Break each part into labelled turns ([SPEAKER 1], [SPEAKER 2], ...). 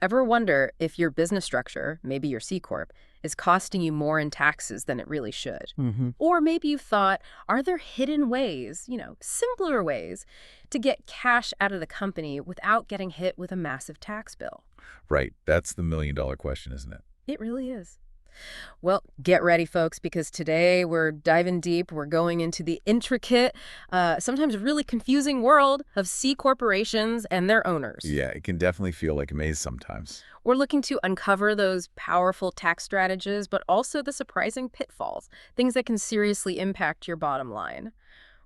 [SPEAKER 1] Ever wonder if your business structure, maybe your C Corp, is costing you more in taxes than it really should?
[SPEAKER 2] Hmm.
[SPEAKER 1] Or maybe you've thought, are there hidden ways, simpler ways to get cash out of the company without getting hit with a massive tax bill?
[SPEAKER 2] Right. That's the million-dollar question, isn't it?
[SPEAKER 1] It really is. Well, get ready, folks, because today we're diving deep. We're going into the intricate, sometimes really confusing world of C corporations and their owners.
[SPEAKER 2] Yeah, it can definitely feel like a maze sometimes.
[SPEAKER 1] We're looking to uncover those powerful tax strategies, but also the surprising pitfalls, things that can seriously impact your bottom line.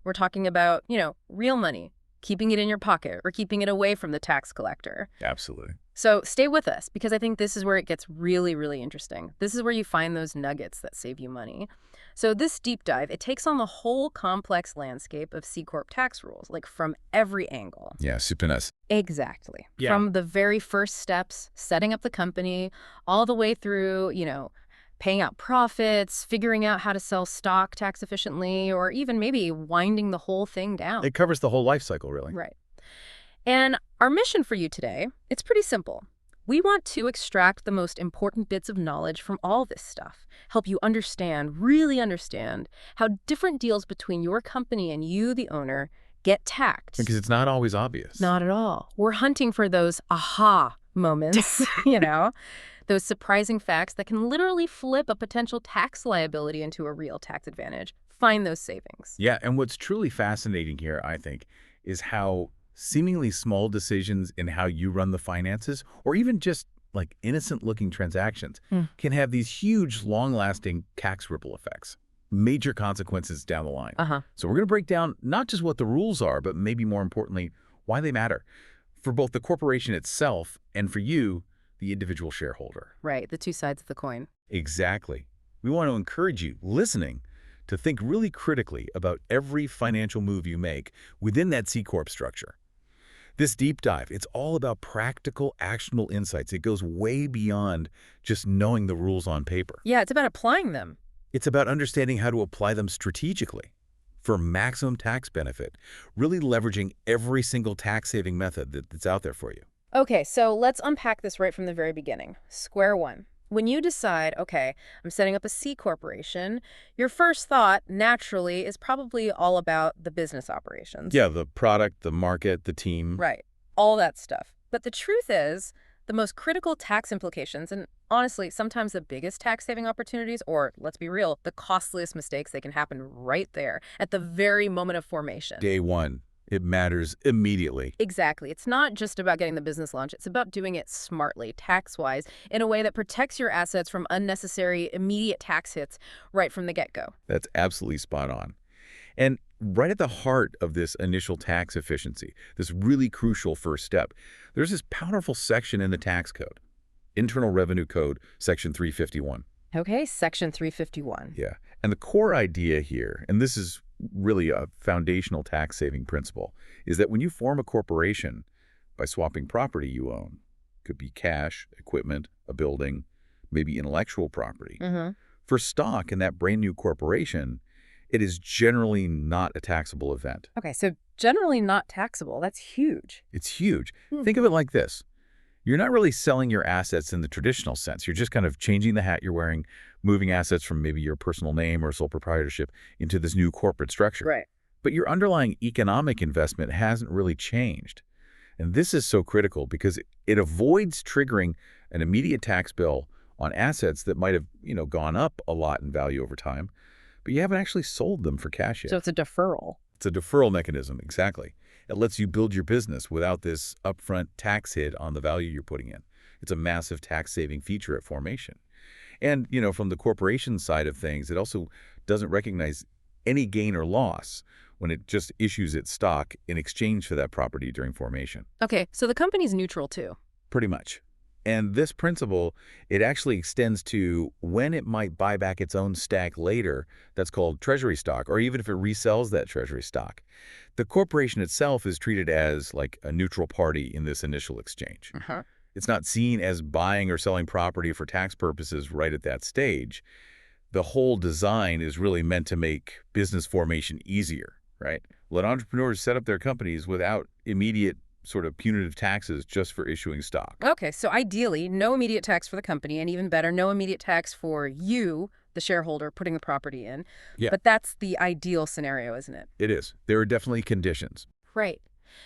[SPEAKER 1] We're talking about, real money, keeping it in your pocket or keeping it away from the tax collector.
[SPEAKER 2] Absolutely.
[SPEAKER 1] So stay with us because I think this is where it gets really, really interesting. This is where you find those nuggets that save you money. So this deep dive, it takes on the whole complex landscape of C Corp tax rules, like from every angle.
[SPEAKER 2] Yeah, soup and us.
[SPEAKER 1] Exactly.
[SPEAKER 2] Yeah.
[SPEAKER 1] From the very first steps, setting up the company, all the way through, paying out profits, figuring out how to sell stock tax efficiently, or even maybe winding the whole thing down.
[SPEAKER 2] It covers the whole life cycle, really.
[SPEAKER 1] Right. And our mission for you today, it's pretty simple. We want to extract the most important bits of knowledge from all this stuff, help you understand, really understand, how different deals between your company and you, the owner, get taxed.
[SPEAKER 2] Because it's not always obvious.
[SPEAKER 1] Not at all. We're hunting for those aha moments, those surprising facts that can literally flip a potential tax liability into a real tax advantage. Find those savings.
[SPEAKER 2] Yeah, and what's truly fascinating here, I think, is how seemingly small decisions in how you run the finances, or even just like innocent-looking transactions, can have these huge, long-lasting tax ripple effects, major consequences down the line. So we're going to break down not just what the rules are, but maybe more importantly, why they matter for both the corporation itself and for you, the individual shareholder.
[SPEAKER 1] Right, the two sides of the coin.
[SPEAKER 2] Exactly. We want to encourage you, listening, to think really critically about every financial move you make within that C Corp structure. This deep dive, it's all about practical, actionable insights. It goes way beyond just knowing the rules on paper.
[SPEAKER 1] Yeah, it's about applying them.
[SPEAKER 2] It's about understanding how to apply them strategically for maximum tax benefit, really leveraging every single tax-saving method that's out there for you.
[SPEAKER 1] Okay, so let's unpack this right from the very beginning. Square one. When you decide, okay, I'm setting up a C corporation, your first thought, naturally, is probably all about the business operations.
[SPEAKER 2] Yeah, the product, the market, the team.
[SPEAKER 1] Right. All that stuff. But the truth is, the most critical tax implications, and honestly, sometimes the biggest tax-saving opportunities, or let's be real, the costliest mistakes, they can happen right there at the very moment of formation.
[SPEAKER 2] Day one. It matters immediately.
[SPEAKER 1] Exactly. It's not just about getting the business launched. It's about doing it smartly, tax-wise, in a way that protects your assets from unnecessary immediate tax hits right from the get-go.
[SPEAKER 2] That's absolutely spot on. And right at the heart of this initial tax efficiency, this really crucial first step, there's this powerful section in the tax code, Internal Revenue Code, Section 351.
[SPEAKER 1] Okay, Section 351.
[SPEAKER 2] Yeah. And the core idea here, and this is really a foundational tax-saving principle, is that when you form a corporation by swapping property you own, could be cash, equipment, a building, maybe intellectual property, for stock in that brand new corporation, it is generally not a taxable event.
[SPEAKER 1] Okay, so generally not taxable. That's huge.
[SPEAKER 2] It's huge. Think of it like this. You're not really selling your assets in the traditional sense. You're just kind of changing the hat you're wearing, moving assets from maybe your personal name or sole proprietorship into this new corporate structure.
[SPEAKER 1] Right.
[SPEAKER 2] But your underlying economic investment hasn't really changed. And this is so critical because it avoids triggering an immediate tax bill on assets that might have, gone up a lot in value over time, but you haven't actually sold them for cash yet.
[SPEAKER 1] So it's a deferral.
[SPEAKER 2] It's a deferral mechanism, exactly. It lets you build your business without this upfront tax hit on the value you're putting in. It's a massive tax-saving feature at formation. And, from the corporation side of things, it also doesn't recognize any gain or loss when it just issues its stock in exchange for that property during formation.
[SPEAKER 1] Okay, so the company's neutral too.
[SPEAKER 2] Pretty much. And this principle, it actually extends to when it might buy back its own stack later. That's called treasury stock, or even if it resells that treasury stock. The corporation itself is treated as like a neutral party in this initial exchange. It's not seen as buying or selling property for tax purposes right at that stage. The whole design is really meant to make business formation easier, right? Let entrepreneurs set up their companies without immediate sort of punitive taxes just for issuing stock.
[SPEAKER 1] Okay, so ideally, no immediate tax for the company, and even better, no immediate tax for you, the shareholder, putting the property in.
[SPEAKER 2] Yeah,
[SPEAKER 1] But that's the ideal scenario, isn't it?
[SPEAKER 2] it is. There are definitely conditions.
[SPEAKER 1] Right.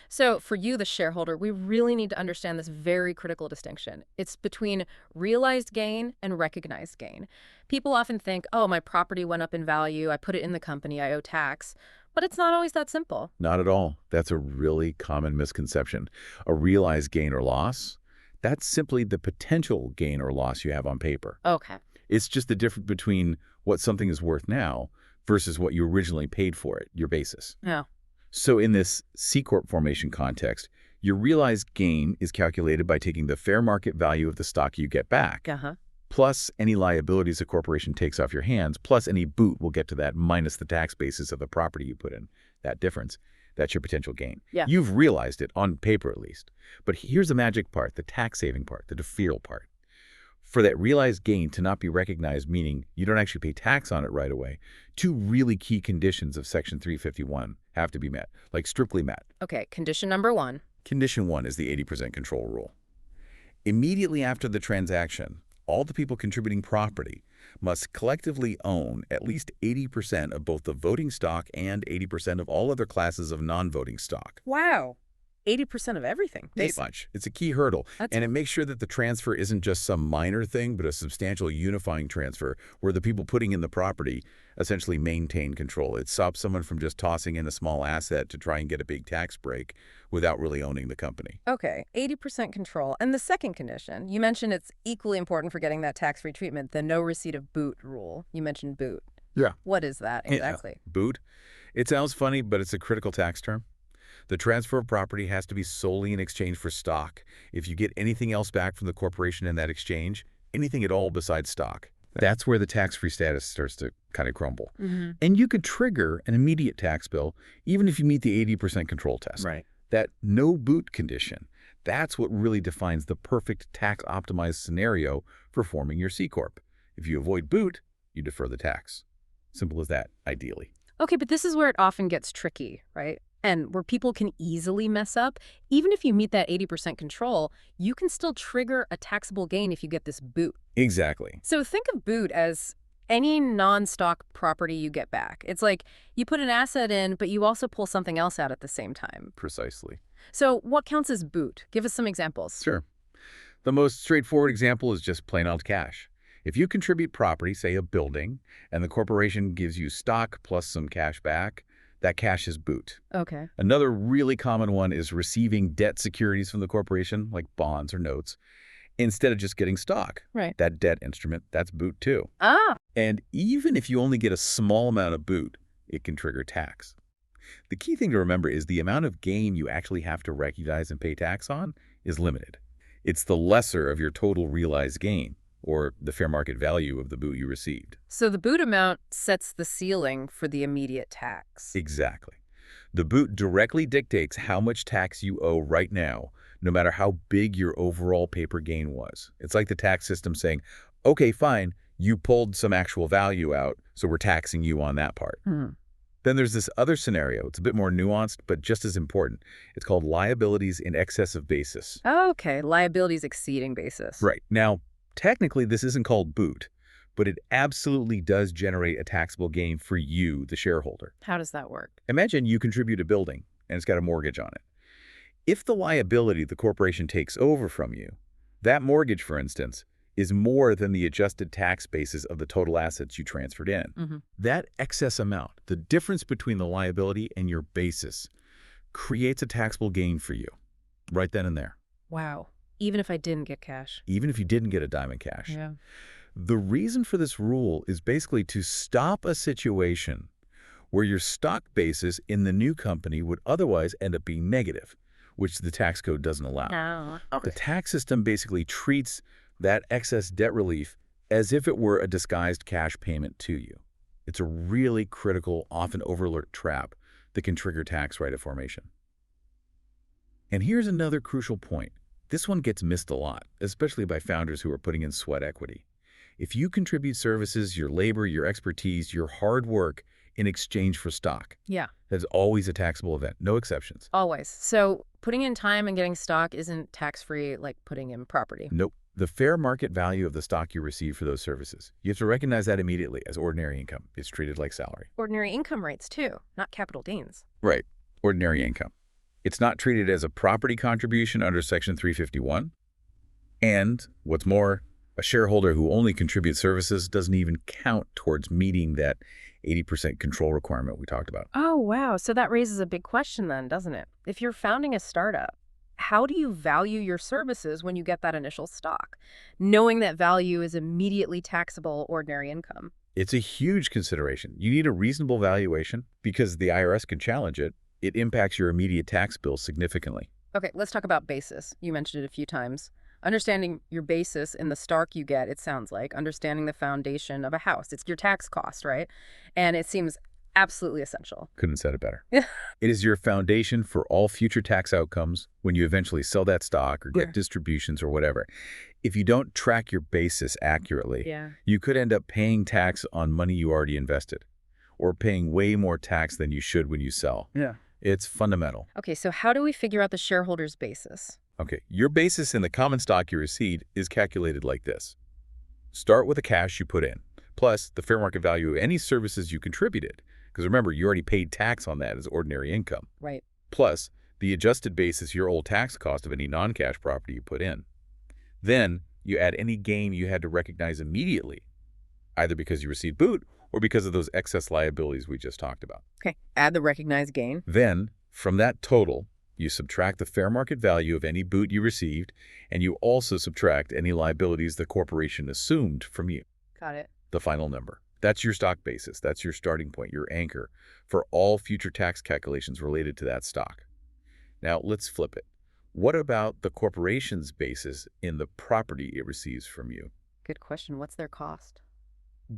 [SPEAKER 1] So for you, the shareholder, we really need to understand this very critical distinction. It's between realized gain and recognized gain. People often think, oh, my property went up in value, I put it in the company, I owe tax. But it's not always that simple.
[SPEAKER 2] Not at all. That's a really common misconception. A realized gain or loss, that's simply the potential gain or loss you have on paper.
[SPEAKER 1] Okay.
[SPEAKER 2] It's just the difference between what something is worth now versus what you originally paid for it, your basis.
[SPEAKER 1] Yeah.
[SPEAKER 2] So in this C Corp formation context, your realized gain is calculated by taking the fair market value of the stock you get back,
[SPEAKER 1] Uh-huh.
[SPEAKER 2] plus any liabilities a corporation takes off your hands, plus any boot, we'll get to that, minus the tax basis of the property you put in. That difference, that's your potential gain.
[SPEAKER 1] Yeah.
[SPEAKER 2] You've realized it, on paper at least. But here's the magic part, the tax-saving part, the deferral part. For that realized gain to not be recognized, meaning you don't actually pay tax on it right away, two really key conditions of Section 351 have to be met, like strictly met.
[SPEAKER 1] Okay, condition number one.
[SPEAKER 2] Condition one is the 80% control rule. Immediately after the transaction, all the people contributing property must collectively own at least 80% of both the voting stock and 80% of all other classes of non-voting stock.
[SPEAKER 1] Wow. 80% of everything.
[SPEAKER 2] That much. It's a key hurdle,
[SPEAKER 1] That's
[SPEAKER 2] and it makes sure that the transfer isn't just some minor thing, but a substantial unifying transfer where the people putting in the property essentially maintain control. It stops someone from just tossing in a small asset to try and get a big tax break without really owning the company.
[SPEAKER 1] Okay, 80% control. And the second condition, you mentioned it's equally important for getting that tax-free treatment, the no receipt of boot rule. You mentioned boot.
[SPEAKER 2] Yeah.
[SPEAKER 1] What is that exactly?
[SPEAKER 2] Boot? It sounds funny, but it's a critical tax term. The transfer of property has to be solely in exchange for stock. If you get anything else back from the corporation in that exchange, anything at all besides stock, that's where the tax-free status starts to kind of crumble.
[SPEAKER 1] Mm-hmm.
[SPEAKER 2] And you could trigger an immediate tax bill even if you meet the 80% control test.
[SPEAKER 1] Right.
[SPEAKER 2] That no boot condition, that's what really defines the perfect tax-optimized scenario for forming your C Corp. If you avoid boot, you defer the tax. Simple as that, ideally.
[SPEAKER 1] Okay, but this is where it often gets tricky, right? And where people can easily mess up. Even if you meet that 80% control, you can still trigger a taxable gain if you get this boot.
[SPEAKER 2] Exactly.
[SPEAKER 1] So think of boot as any non-stock property you get back. It's like you put an asset in, but you also pull something else out at the same time.
[SPEAKER 2] Precisely.
[SPEAKER 1] So what counts as boot? Give us some examples.
[SPEAKER 2] Sure. The most straightforward example is just plain old cash. If you contribute property, say a building, and the corporation gives you stock plus some cash back, that cash is boot.
[SPEAKER 1] Okay.
[SPEAKER 2] Another really common one is receiving debt securities from the corporation, like bonds or notes, instead of just getting stock.
[SPEAKER 1] Right.
[SPEAKER 2] That debt instrument, that's boot too.
[SPEAKER 1] Ah,
[SPEAKER 2] And even if you only get a small amount of boot, it can trigger tax. The key thing to remember is the amount of gain you actually have to recognize and pay tax on is limited. It's the lesser of your total realized gain, or the fair market value of the boot you received.
[SPEAKER 1] so the boot amount sets the ceiling for the immediate tax.
[SPEAKER 2] Exactly. The boot directly dictates how much tax you owe right now, no matter how big your overall paper gain was. It's like the tax system saying, okay, fine, you pulled some actual value out, so we're taxing you on that part. Then there's this other scenario. It's a bit more nuanced, but just as important. It's called liabilities in excess of basis.
[SPEAKER 1] Okay, liabilities exceeding basis.
[SPEAKER 2] Right. Now, technically, this isn't called boot, but it absolutely does generate a taxable gain for you, the shareholder.
[SPEAKER 1] How does that work?
[SPEAKER 2] Imagine you contribute a building, and it's got a mortgage on it. If the liability the corporation takes over from you, that mortgage, for instance, is more than the adjusted tax basis of the total assets you transferred in. That excess amount, the difference between the liability and your basis, creates a taxable gain for you, right then and there,
[SPEAKER 1] Wow. Even if I didn't get cash.
[SPEAKER 2] even if you didn't get a dime in cash.
[SPEAKER 1] Yeah.
[SPEAKER 2] The reason for this rule is basically to stop a situation where your stock basis in the new company would otherwise end up being negative, which the tax code doesn't allow.
[SPEAKER 1] Oh.
[SPEAKER 2] The tax system basically treats that excess debt relief as if it were a disguised cash payment to you. It's a really critical, often overlooked trap that can trigger tax right at formation. And here's another crucial point. This one gets missed a lot, especially by founders who are putting in sweat equity. If you contribute services, your labor, your expertise, your hard work in exchange for stock,
[SPEAKER 1] Yeah,
[SPEAKER 2] that's always a taxable event, no exceptions.
[SPEAKER 1] always. So putting in time and getting stock isn't tax-free like putting in property.
[SPEAKER 2] Nope. The fair market value of the stock you receive for those services. You have to recognize that immediately as ordinary income. It's treated like salary.
[SPEAKER 1] Ordinary income rates, too, not capital gains.
[SPEAKER 2] Right. Ordinary income. It's not treated as a property contribution under Section 351. And, what's more, a shareholder who only contributes services doesn't even count towards meeting that 80% control requirement we talked about.
[SPEAKER 1] Oh, wow. So that raises a big question then, doesn't it? If you're founding a startup, how do you value your services when you get that initial stock, knowing that value is immediately taxable ordinary income?
[SPEAKER 2] It's a huge consideration. You need a reasonable valuation because the IRS can challenge it. It impacts your immediate tax bill significantly.
[SPEAKER 1] Okay, let's talk about basis. You mentioned it a few times. Understanding your basis in the stock you get, it sounds like, understanding the foundation of a house. It's your tax cost, right? And it seems absolutely essential.
[SPEAKER 2] Couldn't have said it better.
[SPEAKER 1] Yeah.
[SPEAKER 2] It is your foundation for all future tax outcomes when you eventually sell that stock or get distributions or whatever. If you don't track your basis accurately, you could end up paying tax on money you already invested or paying way more tax than you should when you sell.
[SPEAKER 3] Yeah.
[SPEAKER 2] It's fundamental.
[SPEAKER 1] Okay, so how do we figure out the shareholder's basis?
[SPEAKER 2] Okay, your basis in the common stock you received is calculated like this. Start with the cash you put in, plus the fair market value of any services you contributed. Because remember, you already paid tax on that as ordinary income.
[SPEAKER 1] Right.
[SPEAKER 2] Plus the adjusted basis, your old tax cost of any non-cash property you put in. Then you add any gain you had to recognize immediately, either because you received boot or because of those excess liabilities we just talked about.
[SPEAKER 1] Okay, add the recognized gain.
[SPEAKER 2] Then, from that total, you subtract the fair market value of any boot you received, and you also subtract any liabilities the corporation assumed from you.
[SPEAKER 1] Got it.
[SPEAKER 2] The final number. That's your stock basis. That's your starting point, your anchor for all future tax calculations related to that stock. Now, let's flip it. What about the corporation's basis in the property it receives from you?
[SPEAKER 1] Good question. What's their cost?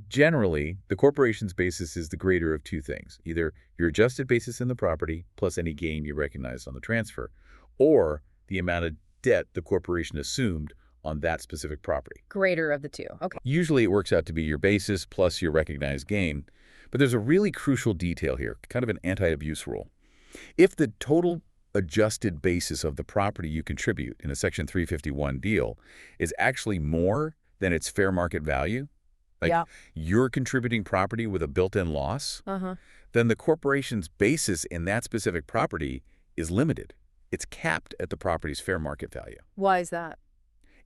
[SPEAKER 2] Generally, the corporation's basis is the greater of two things, either your adjusted basis in the property plus any gain you recognize on the transfer, or the amount of debt the corporation assumed on that specific property.
[SPEAKER 1] Greater of the two. Okay.
[SPEAKER 2] Usually it works out to be your basis plus your recognized gain, but there's a really crucial detail here, kind of an anti-abuse rule. If the total adjusted basis of the property you contribute in a Section 351 deal is actually more than its fair market value, like you're contributing property with a built-in loss, then the corporation's basis in that specific property is limited. It's capped at the property's fair market value.
[SPEAKER 1] Why is that?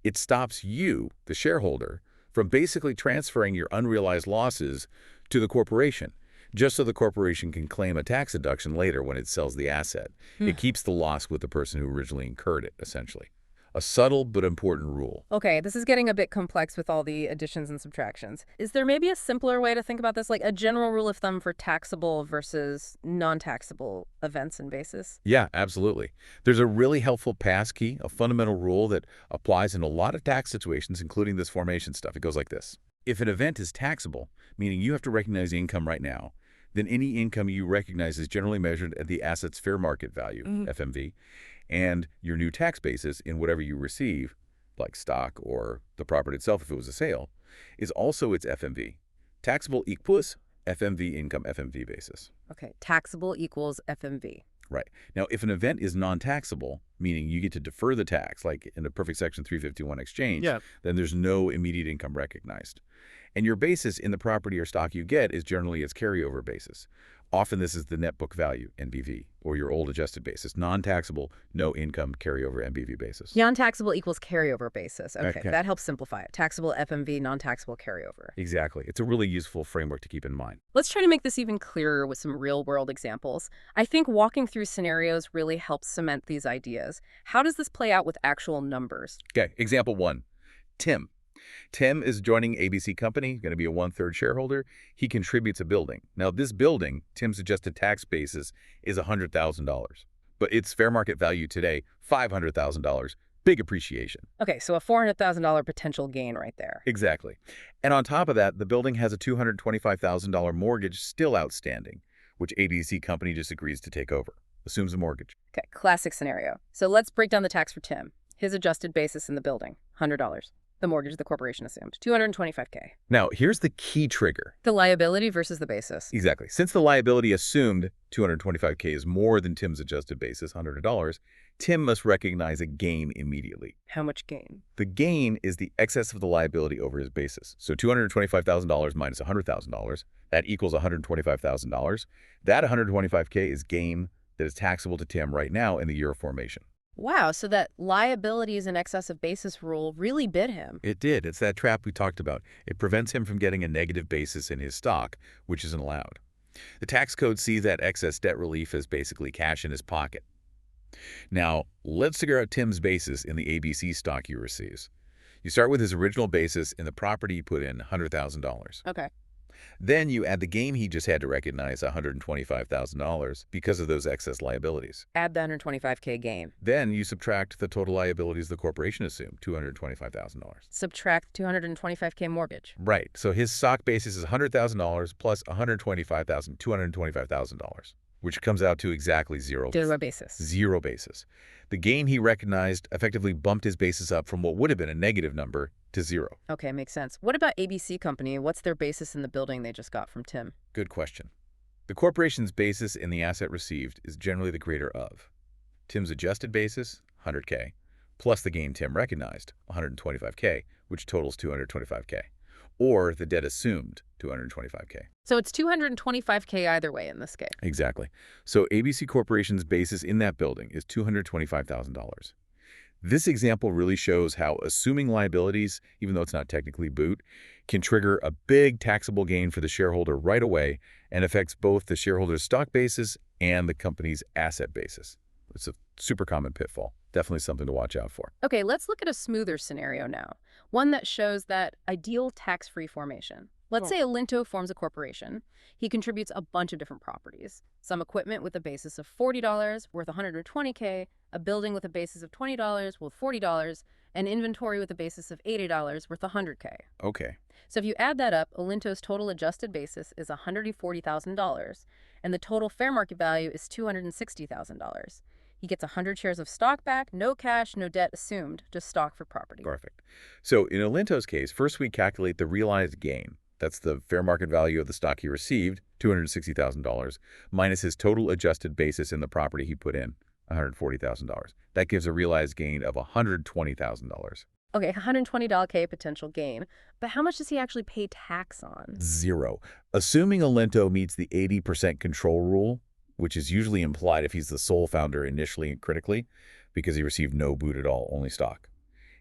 [SPEAKER 2] It stops you, the shareholder, from basically transferring your unrealized losses to the corporation, just so the corporation can claim a tax deduction later when it sells the asset. It keeps the loss with the person who originally incurred it, essentially. A subtle but important rule.
[SPEAKER 1] Okay, this is getting a bit complex with all the additions and subtractions. Is there maybe a simpler way to think about this, like a general rule of thumb for taxable versus non-taxable events and basis?
[SPEAKER 2] Yeah, absolutely. There's a really helpful passkey, a fundamental rule that applies in a lot of tax situations, including this formation stuff. It goes like this. If an event is taxable, meaning you have to recognize the income right now, then any income you recognize is generally measured at the asset's fair market value, FMV, and your new tax basis in whatever you receive, like stock or the property itself if it was a sale, is also its FMV. Taxable equals FMV income FMV basis.
[SPEAKER 1] Okay, taxable equals FMV.
[SPEAKER 2] Right. Now, if an event is non-taxable, meaning you get to defer the tax, like in a perfect Section 351 exchange, then there's no immediate income recognized. And your basis in the property or stock you get is generally its carryover basis. Often this is the net book value, NBV, or your old adjusted basis. Non-taxable, no income, carryover, NBV basis.
[SPEAKER 1] Non-taxable equals carryover basis. Okay, that helps simplify it. Taxable FMV, non-taxable carryover.
[SPEAKER 2] Exactly. It's a really useful framework to keep in mind.
[SPEAKER 1] Let's try to make this even clearer with some real-world examples. I think walking through scenarios really helps cement these ideas. How does this play out with actual numbers?
[SPEAKER 2] Okay, example 1, Tim. Tim is joining ABC Company, going to be a 1/3 shareholder. He contributes a building. Now, this building, Tim's adjusted tax basis is $100,000, but its fair market value today, $500,000. Big appreciation.
[SPEAKER 1] Okay, so a $400,000 potential gain right there.
[SPEAKER 2] Exactly. And on top of that, the building has a $225,000 mortgage still outstanding, which ABC Company just agrees to take over, assumes a mortgage.
[SPEAKER 1] Okay, classic scenario. So let's break down the tax for Tim. His adjusted basis in the building, $100. The mortgage the corporation assumed, 225K.
[SPEAKER 2] Now, here's the key trigger.
[SPEAKER 1] The liability versus the basis.
[SPEAKER 2] Exactly. Since the liability assumed 225K is more than Tim's adjusted basis, $100, Tim must recognize a gain immediately.
[SPEAKER 1] How much gain?
[SPEAKER 2] The gain is the excess of the liability over his basis. So $225,000 minus $100,000, that equals $125,000. That $125K is gain that is taxable to Tim right now in the year of formation.
[SPEAKER 1] Wow, so that liabilities in excess of basis rule really bit him.
[SPEAKER 2] It did. It's that trap we talked about. It prevents him from getting a negative basis in his stock, which isn't allowed. The tax code sees that excess debt relief as basically cash in his pocket. Now, let's figure out Tim's basis in the ABC stock he receives. You start with his original basis in the property he put in, $100,000.
[SPEAKER 1] Okay.
[SPEAKER 2] Then you add the gain he just had to recognize, $125,000, because of those excess liabilities.
[SPEAKER 1] Add the 125K gain.
[SPEAKER 2] Then you subtract the total liabilities the corporation assumed, $225,000.
[SPEAKER 1] Subtract 225K mortgage.
[SPEAKER 2] Right. So his stock basis is $100,000 plus $225,000, which comes out to exactly zero.
[SPEAKER 1] Zero basis.
[SPEAKER 2] Zero basis. The gain he recognized effectively bumped his basis up from what would have been a negative number to zero.
[SPEAKER 1] Okay, makes sense. What about ABC Company? What's their basis in the building they just got from Tim?
[SPEAKER 2] Good question. The corporation's basis in the asset received is generally the greater of Tim's adjusted basis, 100K, plus the gain Tim recognized, 125K, which totals 225K, or the debt assumed, 225K.
[SPEAKER 1] So it's 225K either way in this case.
[SPEAKER 2] Exactly. So ABC Corporation's basis in that building is $225,000. This example really shows how assuming liabilities, even though it's not technically boot, can trigger a big taxable gain for the shareholder right away and affects both the shareholder's stock basis and the company's asset basis. It's a super common pitfall. Definitely something to watch out for.
[SPEAKER 1] Okay, let's look at a smoother scenario now. One that shows that ideal tax-free formation. Let's say Alinto forms a corporation. He contributes a bunch of different properties. Some equipment with a basis of $40 worth $120K, a building with a basis of $20 worth $40, and inventory with a basis of $80 worth $100K.
[SPEAKER 2] Okay.
[SPEAKER 1] So if you add that up, Alinto's total adjusted basis is $140,000, and the total fair market value is $260,000. He gets 100 shares of stock back, no cash, no debt assumed, just stock for property.
[SPEAKER 2] Perfect. So in Alinto's case, first we calculate the realized gain. That's the fair market value of the stock he received, $260,000, minus his total adjusted basis in the property he put in, $140,000. That gives a realized gain of $120,000.
[SPEAKER 1] Okay, $120K potential gain, but how much does he actually pay tax on?
[SPEAKER 2] Zero. Assuming Alinto meets the 80% control rule, which is usually implied if he's the sole founder initially and critically, because he received no boot at all, only stock.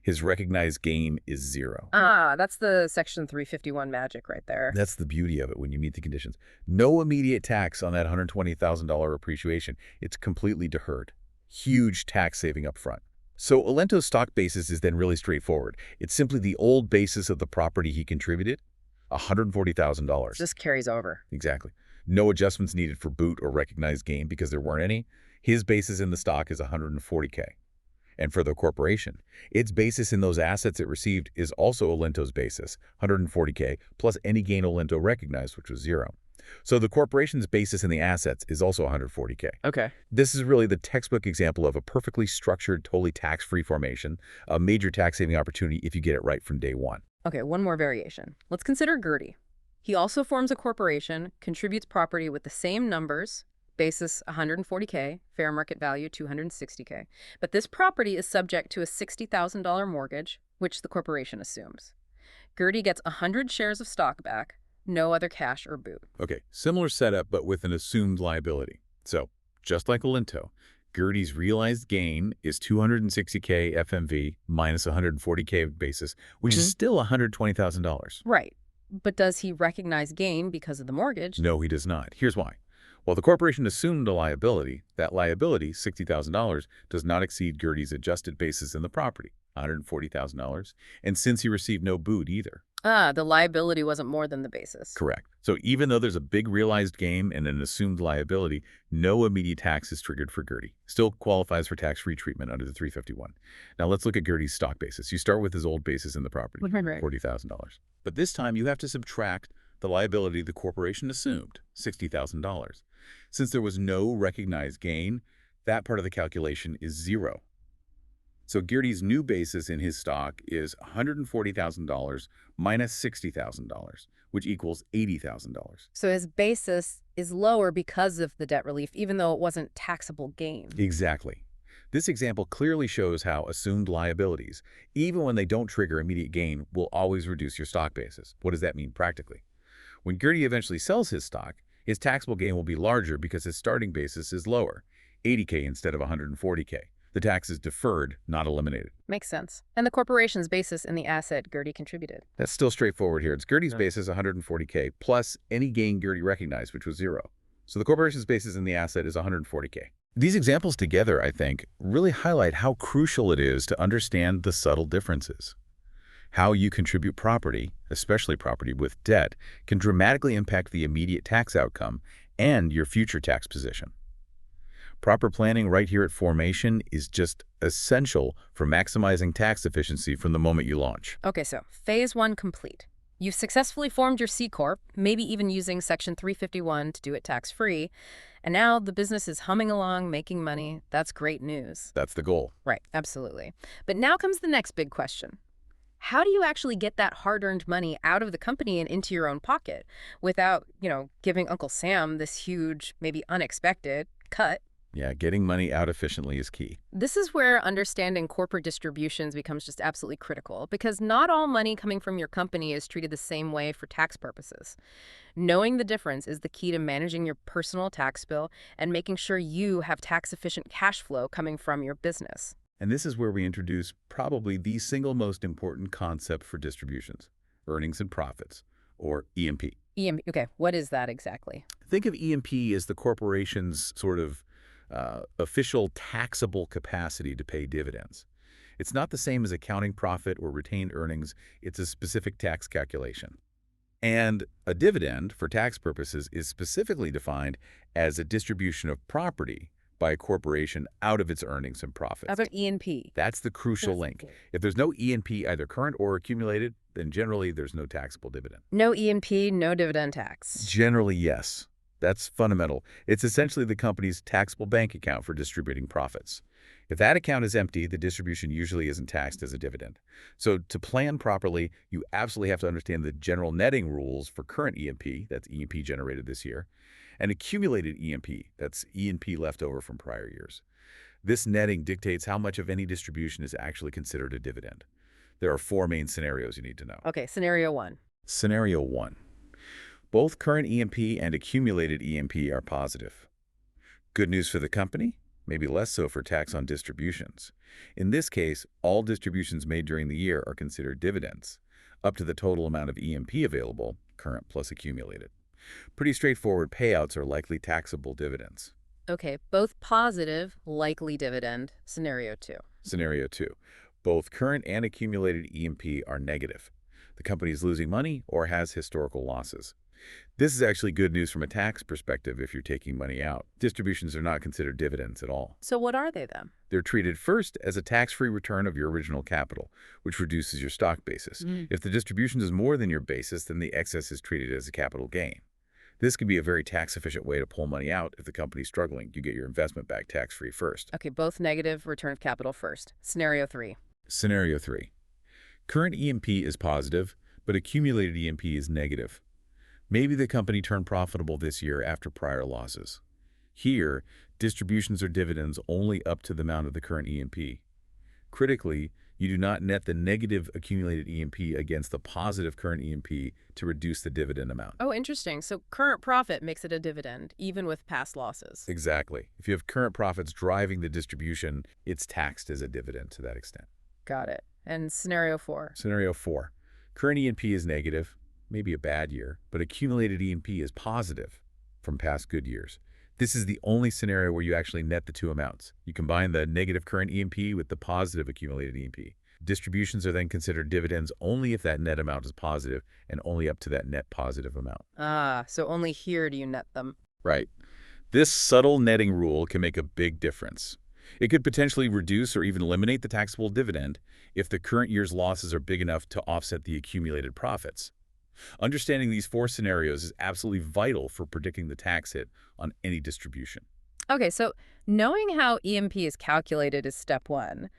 [SPEAKER 2] His recognized gain is zero.
[SPEAKER 1] Ah, that's the Section 351 magic right there.
[SPEAKER 2] That's the beauty of it when you meet the conditions. No immediate tax on that $120,000 appreciation. It's completely deferred. Huge tax saving up front. So Alinto's stock basis is then really straightforward. It's simply the old basis of the property he contributed, $140,000.
[SPEAKER 1] Just carries over.
[SPEAKER 2] Exactly. No adjustments needed for boot or recognized gain because there weren't any. His basis in the stock is $140K. And for the corporation, its basis in those assets it received is also Alinto's basis, $140K, plus any gain Alinto recognized, which was zero. So the corporation's basis in the assets is also $140K.
[SPEAKER 1] Okay.
[SPEAKER 2] This is really the textbook example of a perfectly structured, totally tax-free formation, a major tax-saving opportunity if you get it right from day one.
[SPEAKER 1] Okay, one more variation. Let's consider Gertie. He also forms a corporation, contributes property with the same numbers, basis 140K, fair market value 260K. But this property is subject to a $60,000 mortgage, which the corporation assumes. Gertie gets 100 shares of stock back, no other cash or boot.
[SPEAKER 2] Okay, similar setup, but with an assumed liability. So, just like Alinto, Gertie's realized gain is 260K FMV minus 140K basis, which is still $120,000.
[SPEAKER 1] Right. But does he recognize gain because of the mortgage?
[SPEAKER 2] No, he does not. Here's why. While the corporation assumed a liability, that liability, $60,000, does not exceed Gertie's adjusted basis in the property, $140,000, and since he received no boot either.
[SPEAKER 1] Ah, the liability wasn't more than the basis.
[SPEAKER 2] Correct. So even though there's a big realized gain and an assumed liability, no immediate tax is triggered for Gertie. Still qualifies for tax-free treatment under the 351. Now let's look at Gertie's stock basis. You start with his old basis in the property,
[SPEAKER 1] Right.
[SPEAKER 2] $40,000. But this time you have to subtract the liability the corporation assumed, $60,000. Since there was no recognized gain, that part of the calculation is zero. So Geardy's new basis in his stock is $140,000 minus $60,000, which equals $80,000.
[SPEAKER 1] So his basis is lower because of the debt relief, even though it wasn't taxable gain.
[SPEAKER 2] Exactly. This example clearly shows how assumed liabilities, even when they don't trigger immediate gain, will always reduce your stock basis. What does that mean practically? When Geardy eventually sells his stock, his taxable gain will be larger because his starting basis is lower, 80K instead of 140K. The tax is deferred, not eliminated.
[SPEAKER 1] Makes sense. And the corporation's basis in the asset Gertie contributed.
[SPEAKER 2] That's still straightforward here. It's Geardy's basis 140K plus any gain Geardy recognized, which was zero. So the corporation's basis in the asset is 140K. These examples together, I think, really highlight how crucial it is to understand the subtle differences. How you contribute property, especially property with debt, can dramatically impact the immediate tax outcome and your future tax position. Proper planning right here at formation is just essential for maximizing tax efficiency from the moment you launch.
[SPEAKER 1] Okay, so phase 1 complete. You've successfully formed your C Corp, maybe even using Section 351 to do it tax-free, and now the business is humming along, making money. That's great news.
[SPEAKER 2] That's the goal.
[SPEAKER 1] Right, absolutely. But now comes the next big question. How do you actually get that hard-earned money out of the company and into your own pocket without, giving Uncle Sam this huge, maybe unexpected cut?
[SPEAKER 2] Yeah, getting money out efficiently is key.
[SPEAKER 1] This is where understanding corporate distributions becomes just absolutely critical, because not all money coming from your company is treated the same way for tax purposes. Knowing the difference is the key to managing your personal tax bill and making sure you have tax-efficient cash flow coming from your business.
[SPEAKER 2] And this is where we introduce probably the single most important concept for distributions, earnings and profits, or E&P.
[SPEAKER 1] E&P, okay, what is that exactly?
[SPEAKER 2] Think of E&P as the corporation's sort of official taxable capacity to pay dividends. It's not the same as accounting profit or retained earnings. It's a specific tax calculation. And a dividend, for tax purposes, is specifically defined as a distribution of property by a corporation out of its earnings and profits.
[SPEAKER 1] How about E&P?
[SPEAKER 2] That's the crucial link. If there's no E&P, either current or accumulated, then generally there's no taxable dividend.
[SPEAKER 1] No E&P, no dividend tax.
[SPEAKER 2] Generally, yes. That's fundamental. It's essentially the company's taxable bank account for distributing profits. If that account is empty, the distribution usually isn't taxed as a dividend. So to plan properly, you absolutely have to understand the general netting rules for current E&P, that's E&P generated this year, and accumulated E&P, that's E&P left over from prior years. This netting dictates how much of any distribution is actually considered a dividend. There are 4 main scenarios you need to know.
[SPEAKER 1] Okay, scenario 1.
[SPEAKER 2] Scenario 1. Both current E&P and accumulated E&P are positive. Good news for the company? Maybe less so for tax on distributions. In this case, all distributions made during the year are considered dividends, up to the total amount of E&P available, current plus accumulated. Pretty straightforward payouts are likely taxable dividends.
[SPEAKER 1] Okay, both positive, likely dividend. Scenario 2.
[SPEAKER 2] Scenario 2. Both current and accumulated E&P are negative. The company is losing money or has historical losses. This is actually good news from a tax perspective if you're taking money out. Distributions are not considered dividends at all.
[SPEAKER 1] So what are they then?
[SPEAKER 2] They're treated first as a tax-free return of your original capital, which reduces your stock basis. If the distribution is more than your basis, then the excess is treated as a capital gain. This can be a very tax-efficient way to pull money out if the company's struggling. You get your investment back tax-free first.
[SPEAKER 1] Okay, both negative, return of capital first. Scenario 3.
[SPEAKER 2] Scenario 3. Current E&P is positive, but accumulated E&P is negative. Maybe the company turned profitable this year after prior losses. Here, distributions or dividends only up to the amount of the current E&P. Critically, you do not net the negative accumulated E&P against the positive current E&P to reduce the dividend amount.
[SPEAKER 1] Oh, interesting. So current profit makes it a dividend, even with past losses.
[SPEAKER 2] Exactly. If you have current profits driving the distribution, it's taxed as a dividend to that extent.
[SPEAKER 1] Got it. And scenario 4.
[SPEAKER 2] Scenario 4. Current E&P is negative, maybe a bad year, but accumulated E&P is positive from past good years. This is the only scenario where you actually net the two amounts. You combine the negative current E&P with the positive accumulated E&P. Distributions are then considered dividends only if that net amount is positive and only up to that net positive amount.
[SPEAKER 1] Ah, so only here do you net them.
[SPEAKER 2] Right. This subtle netting rule can make a big difference. It could potentially reduce or even eliminate the taxable dividend if the current year's losses are big enough to offset the accumulated profits. Understanding these 4 scenarios is absolutely vital for predicting the tax hit on any distribution.
[SPEAKER 1] Okay, so knowing how E&P is calculated is step 1.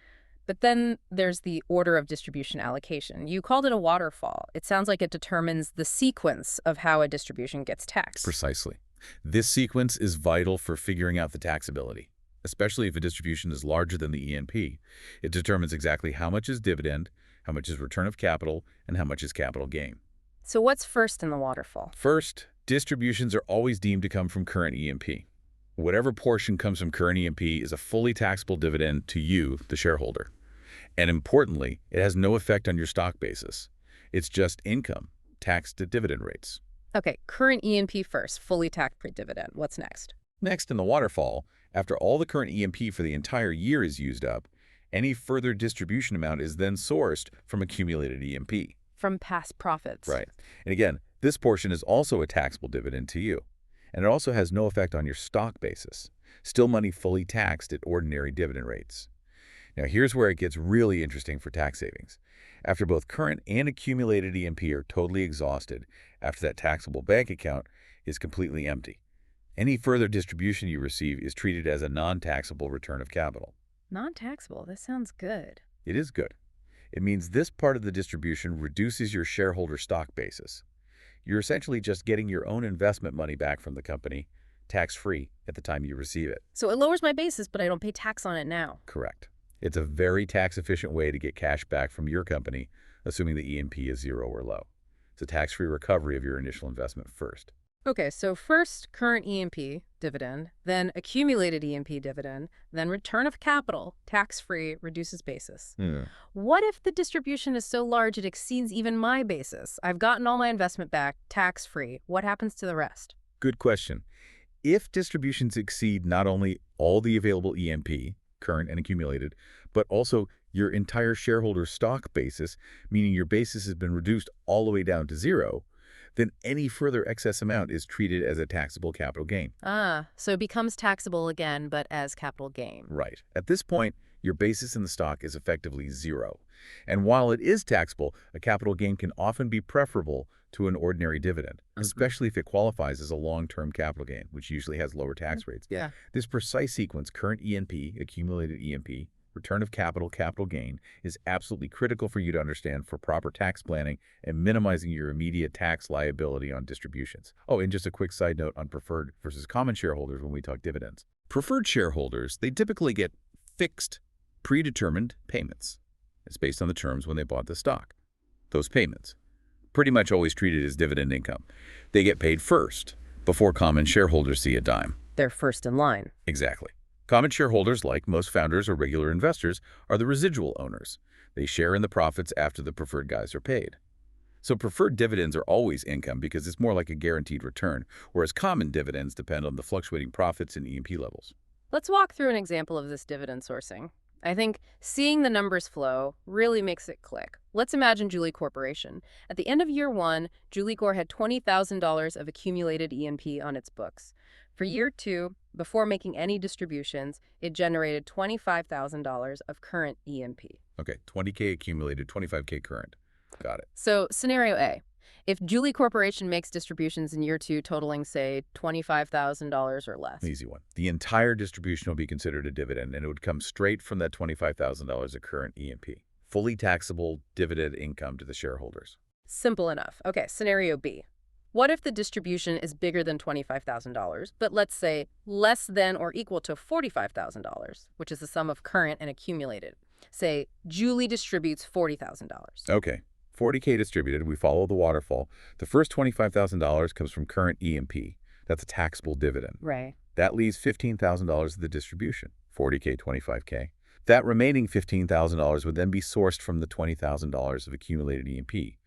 [SPEAKER 1] But then there's the order of distribution allocation. You called it a waterfall. It sounds like it determines the sequence of how a distribution gets taxed.
[SPEAKER 2] Precisely. This sequence is vital for figuring out the taxability, especially if a distribution is larger than the E&P. It determines exactly how much is dividend, how much is return of capital, and how much is capital gain.
[SPEAKER 1] So what's first in the waterfall?
[SPEAKER 2] First, distributions are always deemed to come from current E&P. Whatever portion comes from current E&P is a fully taxable dividend to you, the shareholder. And importantly, it has no effect on your stock basis. It's just income, taxed at dividend rates.
[SPEAKER 1] Okay, current E&P first, fully tax-free dividend. What's next?
[SPEAKER 2] Next, in the waterfall, after all the current E&P for the entire year is used up, any further distribution amount is then sourced from accumulated E&P.
[SPEAKER 1] From past profits.
[SPEAKER 2] Right. And again, this portion is also a taxable dividend to you. And it also has no effect on your stock basis. Still money fully taxed at ordinary dividend rates. Now, here's where it gets really interesting for tax savings. After both current and accumulated E&P are totally exhausted, after that taxable bank account is completely empty, any further distribution you receive is treated as a non-taxable return of capital.
[SPEAKER 1] Non-taxable. This sounds good.
[SPEAKER 2] It is good. It means this part of the distribution reduces your shareholder stock basis. You're essentially just getting your own investment money back from the company, tax-free, at the time you receive it.
[SPEAKER 1] So it lowers my basis, but I don't pay tax on it now.
[SPEAKER 2] Correct. It's a very tax-efficient way to get cash back from your company, assuming the E&P is zero or low. It's a tax-free recovery of your initial investment first.
[SPEAKER 1] Okay, so first current E&P dividend, then accumulated E&P dividend, then return of capital, tax-free, reduces basis. What if the distribution is so large it exceeds even my basis? I've gotten all my investment back, tax-free. What happens to the rest?
[SPEAKER 2] Good question. If distributions exceed not only all the available E&P, current and accumulated, but also your entire shareholder stock basis, meaning your basis has been reduced all the way down to zero, then any further excess amount is treated as a taxable capital gain.
[SPEAKER 1] So it becomes taxable again, but as capital gain.
[SPEAKER 2] Right. At this point, your basis in the stock is effectively zero. And while it is taxable, a capital gain can often be preferable to an ordinary dividend, especially if it qualifies as a long-term capital gain, which usually has lower tax rates.
[SPEAKER 1] Yeah.
[SPEAKER 2] This precise sequence, current E&P, accumulated E&P, return of capital, capital gain, is absolutely critical for you to understand for proper tax planning and minimizing your immediate tax liability on distributions. Oh, and just a quick side note on preferred versus common shareholders when we talk dividends. Preferred shareholders, they typically get fixed, predetermined payments. It's based on the terms when they bought the stock. Those payments, pretty much always treated as dividend income. They get paid first, before common shareholders see a dime.
[SPEAKER 1] They're first in line.
[SPEAKER 2] Exactly. Common shareholders, like most founders or regular investors, are the residual owners. They share in the profits after the preferred guys are paid. So preferred dividends are always income because it's more like a guaranteed return, whereas common dividends depend on the fluctuating profits and E&P levels.
[SPEAKER 1] Let's walk through an example of this dividend sourcing. I think seeing the numbers flow really makes it click. Let's imagine Julie Corporation. At the end of year one, Julie Corp had $20,000 of accumulated E&P on its books. For year two, before making any distributions, it generated $25,000 of current E&P.
[SPEAKER 2] Okay, 20K accumulated, 25K current. Got it.
[SPEAKER 1] So scenario A, if Julie Corporation makes distributions in year two totaling, say, $25,000 or less.
[SPEAKER 2] Easy one. The entire distribution will be considered a dividend, and it would come straight from that $25,000 of current E&P. Fully taxable dividend income to the shareholders.
[SPEAKER 1] Simple enough. Okay, scenario B. What if the distribution is bigger than $25,000, but let's say less than or equal to $45,000, which is the sum of current and accumulated? Say, Julie distributes $40,000.
[SPEAKER 2] Okay, 40K distributed, we follow the waterfall. The first $25,000 comes from current E&P. That's a taxable dividend.
[SPEAKER 1] Right.
[SPEAKER 2] That leaves $15,000 of the distribution, 40K, 25K. That remaining $15,000 would then be sourced from the $20,000 of accumulated E&P.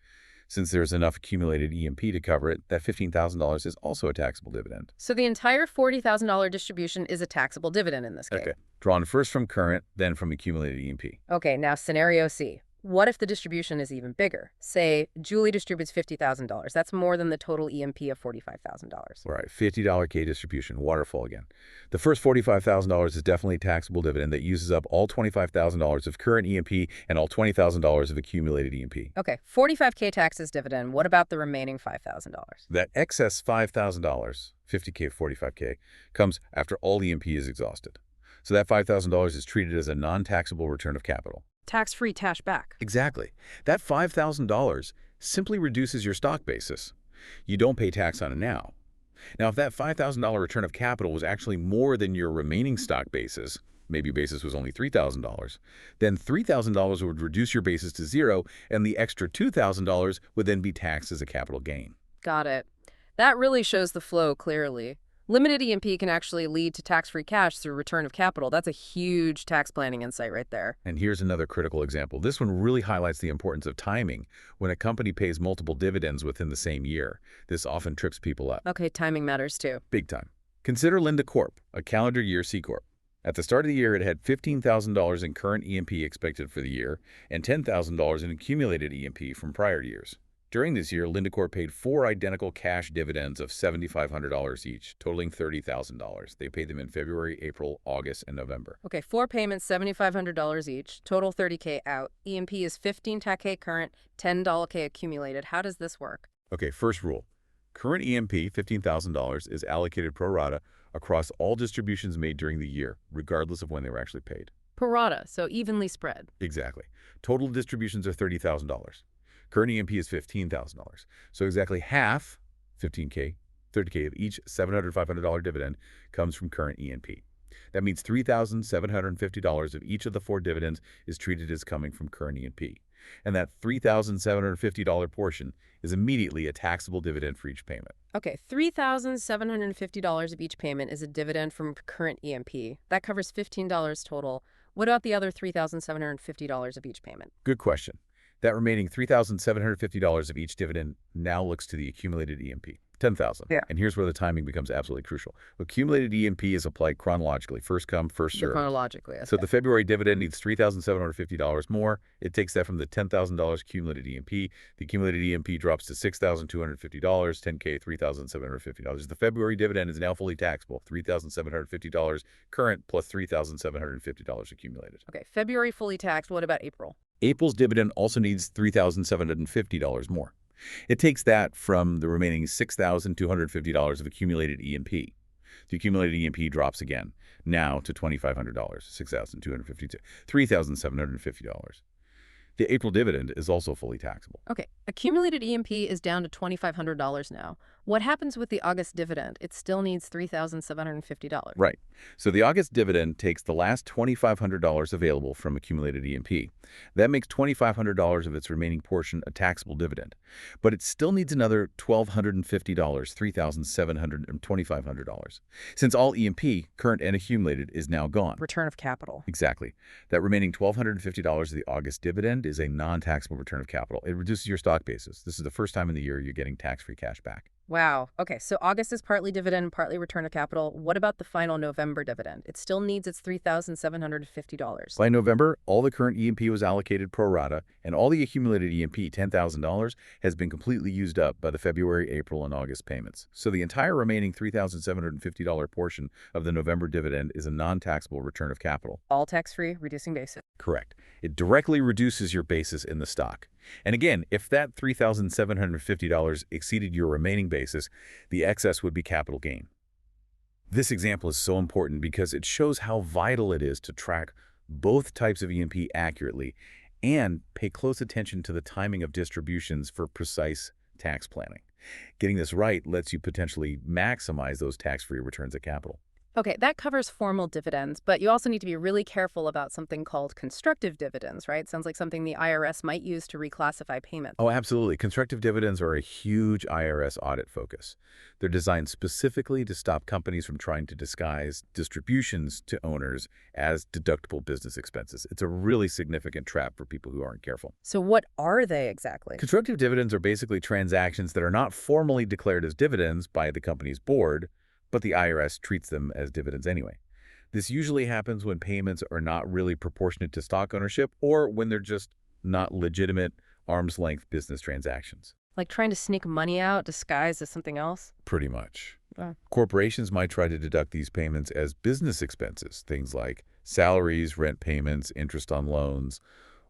[SPEAKER 2] Since there's enough accumulated E&P to cover it, that $15,000 is also a taxable dividend.
[SPEAKER 1] So the entire $40,000 distribution is a taxable dividend in this case.
[SPEAKER 2] Okay. Drawn first from current, then from accumulated E&P.
[SPEAKER 1] Okay, now scenario C. What if the distribution is even bigger? Say, Julie distributes $50,000. That's more than the total E&P of $45,000.
[SPEAKER 2] All right, $50K distribution, waterfall again. The first $45,000 is definitely a taxable dividend that uses up all $25,000 of current E&P and all $20,000 of accumulated E&P.
[SPEAKER 1] Okay, $45K taxes dividend. What about the remaining $5,000?
[SPEAKER 2] That excess $5,000, 50K, 45K, comes after all E&P is exhausted. So that $5,000 is treated as a non-taxable return of capital.
[SPEAKER 1] Tax-free cash back.
[SPEAKER 2] Exactly. That $5,000 simply reduces your stock basis. You don't pay tax on it now. Now, if that $5,000 return of capital was actually more than your remaining stock basis, maybe your basis was only $3,000, then $3,000 would reduce your basis to zero, and the extra $2,000 would then be taxed as a capital gain.
[SPEAKER 1] Got it. That really shows the flow clearly. Limited E&P can actually lead to tax-free cash through return of capital. That's a huge tax planning insight right there.
[SPEAKER 2] And here's another critical example. This one really highlights the importance of timing when a company pays multiple dividends within the same year. This often trips people up.
[SPEAKER 1] Okay, timing matters too.
[SPEAKER 2] Big time. Consider Linda Corp, a calendar year C Corp. At the start of the year, it had $15,000 in current E&P expected for the year and $10,000 in accumulated E&P from prior years. During this year, Linda Corp paid 4 identical cash dividends of $7,500 each, totaling $30,000. They paid them in February, April, August, and November.
[SPEAKER 1] Okay, 4 payments, $7,500 each, total $30K out. E&P is $15K current, $10K accumulated. How does this work?
[SPEAKER 2] Okay, first rule. Current E&P, $15,000, is allocated pro rata across all distributions made during the year, regardless of when they were actually paid.
[SPEAKER 1] Pro rata, so evenly spread.
[SPEAKER 2] Exactly. Total distributions are $30,000. Current E&P is $15,000. So exactly half, $15K, $30K of each $500 dividend comes from current E&P. That means $3,750 of each of the 4 dividends is treated as coming from current E&P. And that $3,750 portion is immediately a taxable dividend for each payment.
[SPEAKER 1] Okay, $3,750 of each payment is a dividend from current E&P. That covers $15 total. What about the other $3,750 of each payment?
[SPEAKER 2] Good question. That remaining $3,750 of each dividend now looks to the accumulated E&P, $10,000.
[SPEAKER 1] Yeah.
[SPEAKER 2] And here's where the timing becomes absolutely crucial. Accumulated E&P is applied chronologically, first come, first served.
[SPEAKER 1] Chronologically,
[SPEAKER 2] So the February dividend needs $3,750 more. It takes that from the $10,000 accumulated E&P. The accumulated E&P drops to $6,250, $10K, $3,750. The February dividend is now fully taxable, $3,750 current plus $3,750 accumulated.
[SPEAKER 1] Okay, February fully taxed. What about April?
[SPEAKER 2] April's dividend also needs $3,750 more. It takes that from the remaining $6,250 of accumulated E&P. The accumulated E&P drops again, now to $2,500, $6,250, $3,750. The April dividend is also fully taxable.
[SPEAKER 1] Okay, accumulated E&P is down to $2,500 now. What happens with the August dividend? It still needs $3,750.
[SPEAKER 2] Right. So the August dividend takes the last $2,500 available from accumulated E&P. That makes $2,500 of its remaining portion a taxable dividend. But it still needs another $1,250, $3,700, since all E&P, current and accumulated, is now gone.
[SPEAKER 1] Return of capital.
[SPEAKER 2] Exactly. That remaining $1,250 of the August dividend is a non-taxable return of capital. It reduces your stock basis. This is the first time in the year you're getting tax-free cash back.
[SPEAKER 1] Wow. Okay, so August is partly dividend, partly return of capital. What about the final November dividend? It still needs its $3,750.
[SPEAKER 2] By November, all the current E&P was allocated pro rata, and all the accumulated E&P, $10,000, has been completely used up by the February, April, and August payments. So the entire remaining $3,750 portion of the November dividend is a non-taxable return of capital.
[SPEAKER 1] All tax-free, reducing basis.
[SPEAKER 2] Correct. It directly reduces your basis in the stock. And again, if that $3,750 exceeded your remaining basis, the excess would be capital gain. This example is so important because it shows how vital it is to track both types of E&P accurately and pay close attention to the timing of distributions for precise tax planning. Getting this right lets you potentially maximize those tax-free returns of capital.
[SPEAKER 1] Okay, that covers formal dividends, but you also need to be really careful about something called constructive dividends, right? Sounds like something the IRS might use to reclassify payments.
[SPEAKER 2] Oh, absolutely. Constructive dividends are a huge IRS audit focus. They're designed specifically to stop companies from trying to disguise distributions to owners as deductible business expenses. It's a really significant trap for people who aren't careful.
[SPEAKER 1] So what are they exactly?
[SPEAKER 2] Constructive dividends are basically transactions that are not formally declared as dividends by the company's board, but the IRS treats them as dividends anyway. This usually happens when payments are not really proportionate to stock ownership or when they're just not legitimate arm's-length business transactions.
[SPEAKER 1] Like trying to sneak money out disguised as something else?
[SPEAKER 2] Pretty much.
[SPEAKER 1] Yeah.
[SPEAKER 2] Corporations might try to deduct these payments as business expenses, things like salaries, rent payments, interest on loans,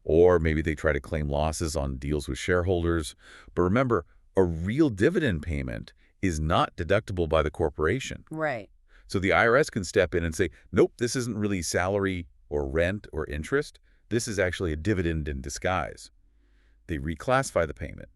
[SPEAKER 2] or maybe they try to claim losses on deals with shareholders. But remember, a real dividend payment is not deductible by the corporation.
[SPEAKER 1] Right.
[SPEAKER 2] So the IRS can step in and say, nope, this isn't really salary or rent or interest. This is actually a dividend in disguise. They reclassify the payment.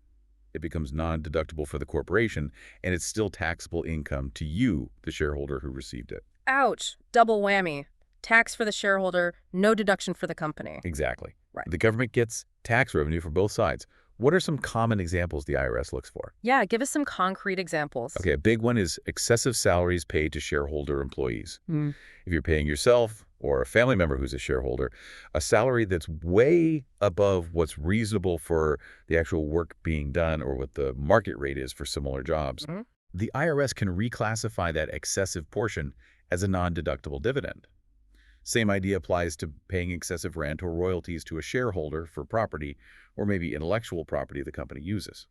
[SPEAKER 2] It becomes non-deductible for the corporation, and it's still taxable income to you, the shareholder who received it.
[SPEAKER 1] Ouch. Double whammy. Tax for the shareholder, no deduction for the company.
[SPEAKER 2] Exactly.
[SPEAKER 1] Right.
[SPEAKER 2] The government gets tax revenue from both sides. What are some common examples the IRS looks for?
[SPEAKER 1] Yeah, give us some concrete examples.
[SPEAKER 2] Okay, a big one is excessive salaries paid to shareholder employees.
[SPEAKER 1] Hmm.
[SPEAKER 2] If you're paying yourself or a family member who's a shareholder, a salary that's way above what's reasonable for the actual work being done or what the market rate is for similar jobs,
[SPEAKER 1] Mhm.
[SPEAKER 2] the IRS can reclassify that excessive portion as a non-deductible dividend. Same idea applies to paying excessive rent or royalties to a shareholder for property or maybe intellectual property the company uses.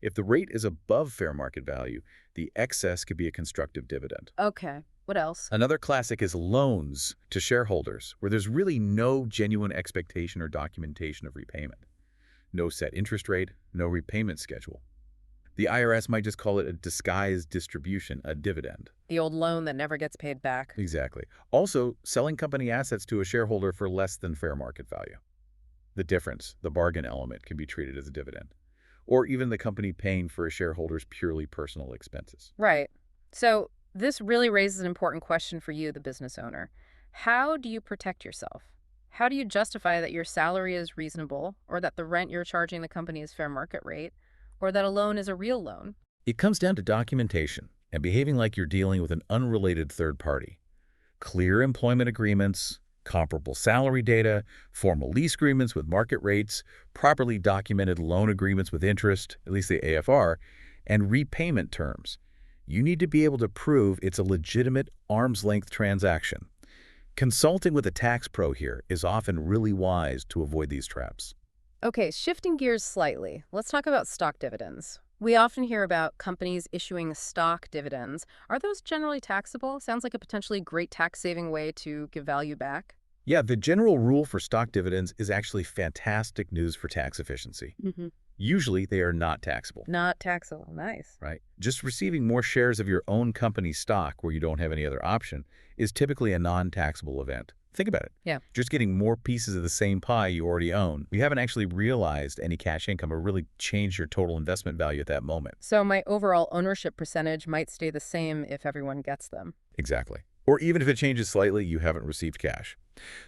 [SPEAKER 2] If the rate is above fair market value, the excess could be a constructive dividend.
[SPEAKER 1] Okay, what else?
[SPEAKER 2] Another classic is loans to shareholders, where there's really no genuine expectation or documentation of repayment. No set interest rate, no repayment schedule. The IRS might just call it a disguised distribution, a dividend.
[SPEAKER 1] The old loan that never gets paid back.
[SPEAKER 2] Exactly. Also, selling company assets to a shareholder for less than fair market value. The difference, the bargain element, can be treated as a dividend. Or even the company paying for a shareholder's purely personal expenses.
[SPEAKER 1] Right. So this really raises an important question for you, the business owner. How do you protect yourself? How do you justify that your salary is reasonable, or that the rent you're charging the company is fair market rate, or that a loan is a real loan?
[SPEAKER 2] It comes down to documentation and behaving like you're dealing with an unrelated third party. Clear employment agreements, comparable salary data, formal lease agreements with market rates, properly documented loan agreements with interest, at least the AFR, and repayment terms. You need to be able to prove it's a legitimate arm's-length transaction. Consulting with a tax pro here is often really wise to avoid these traps.
[SPEAKER 1] Okay, shifting gears slightly, let's talk about stock dividends. We often hear about companies issuing stock dividends. Are those generally taxable? Sounds like a potentially great tax-saving way to give value back.
[SPEAKER 2] Yeah, the general rule for stock dividends is actually fantastic news for tax efficiency.
[SPEAKER 1] Mm-hmm.
[SPEAKER 2] Usually, they are not taxable,
[SPEAKER 1] Not taxable. Nice.
[SPEAKER 2] right? Just receiving more shares of your own company's stock where you don't have any other option is typically a non-taxable event. Think about it.
[SPEAKER 1] Yeah.
[SPEAKER 2] Just getting more pieces of the same pie you already own. You haven't actually realized any cash income or really changed your total investment value at that moment.
[SPEAKER 1] So my overall ownership percentage might stay the same if everyone gets them.
[SPEAKER 2] Exactly. Or even if it changes slightly, you haven't received cash.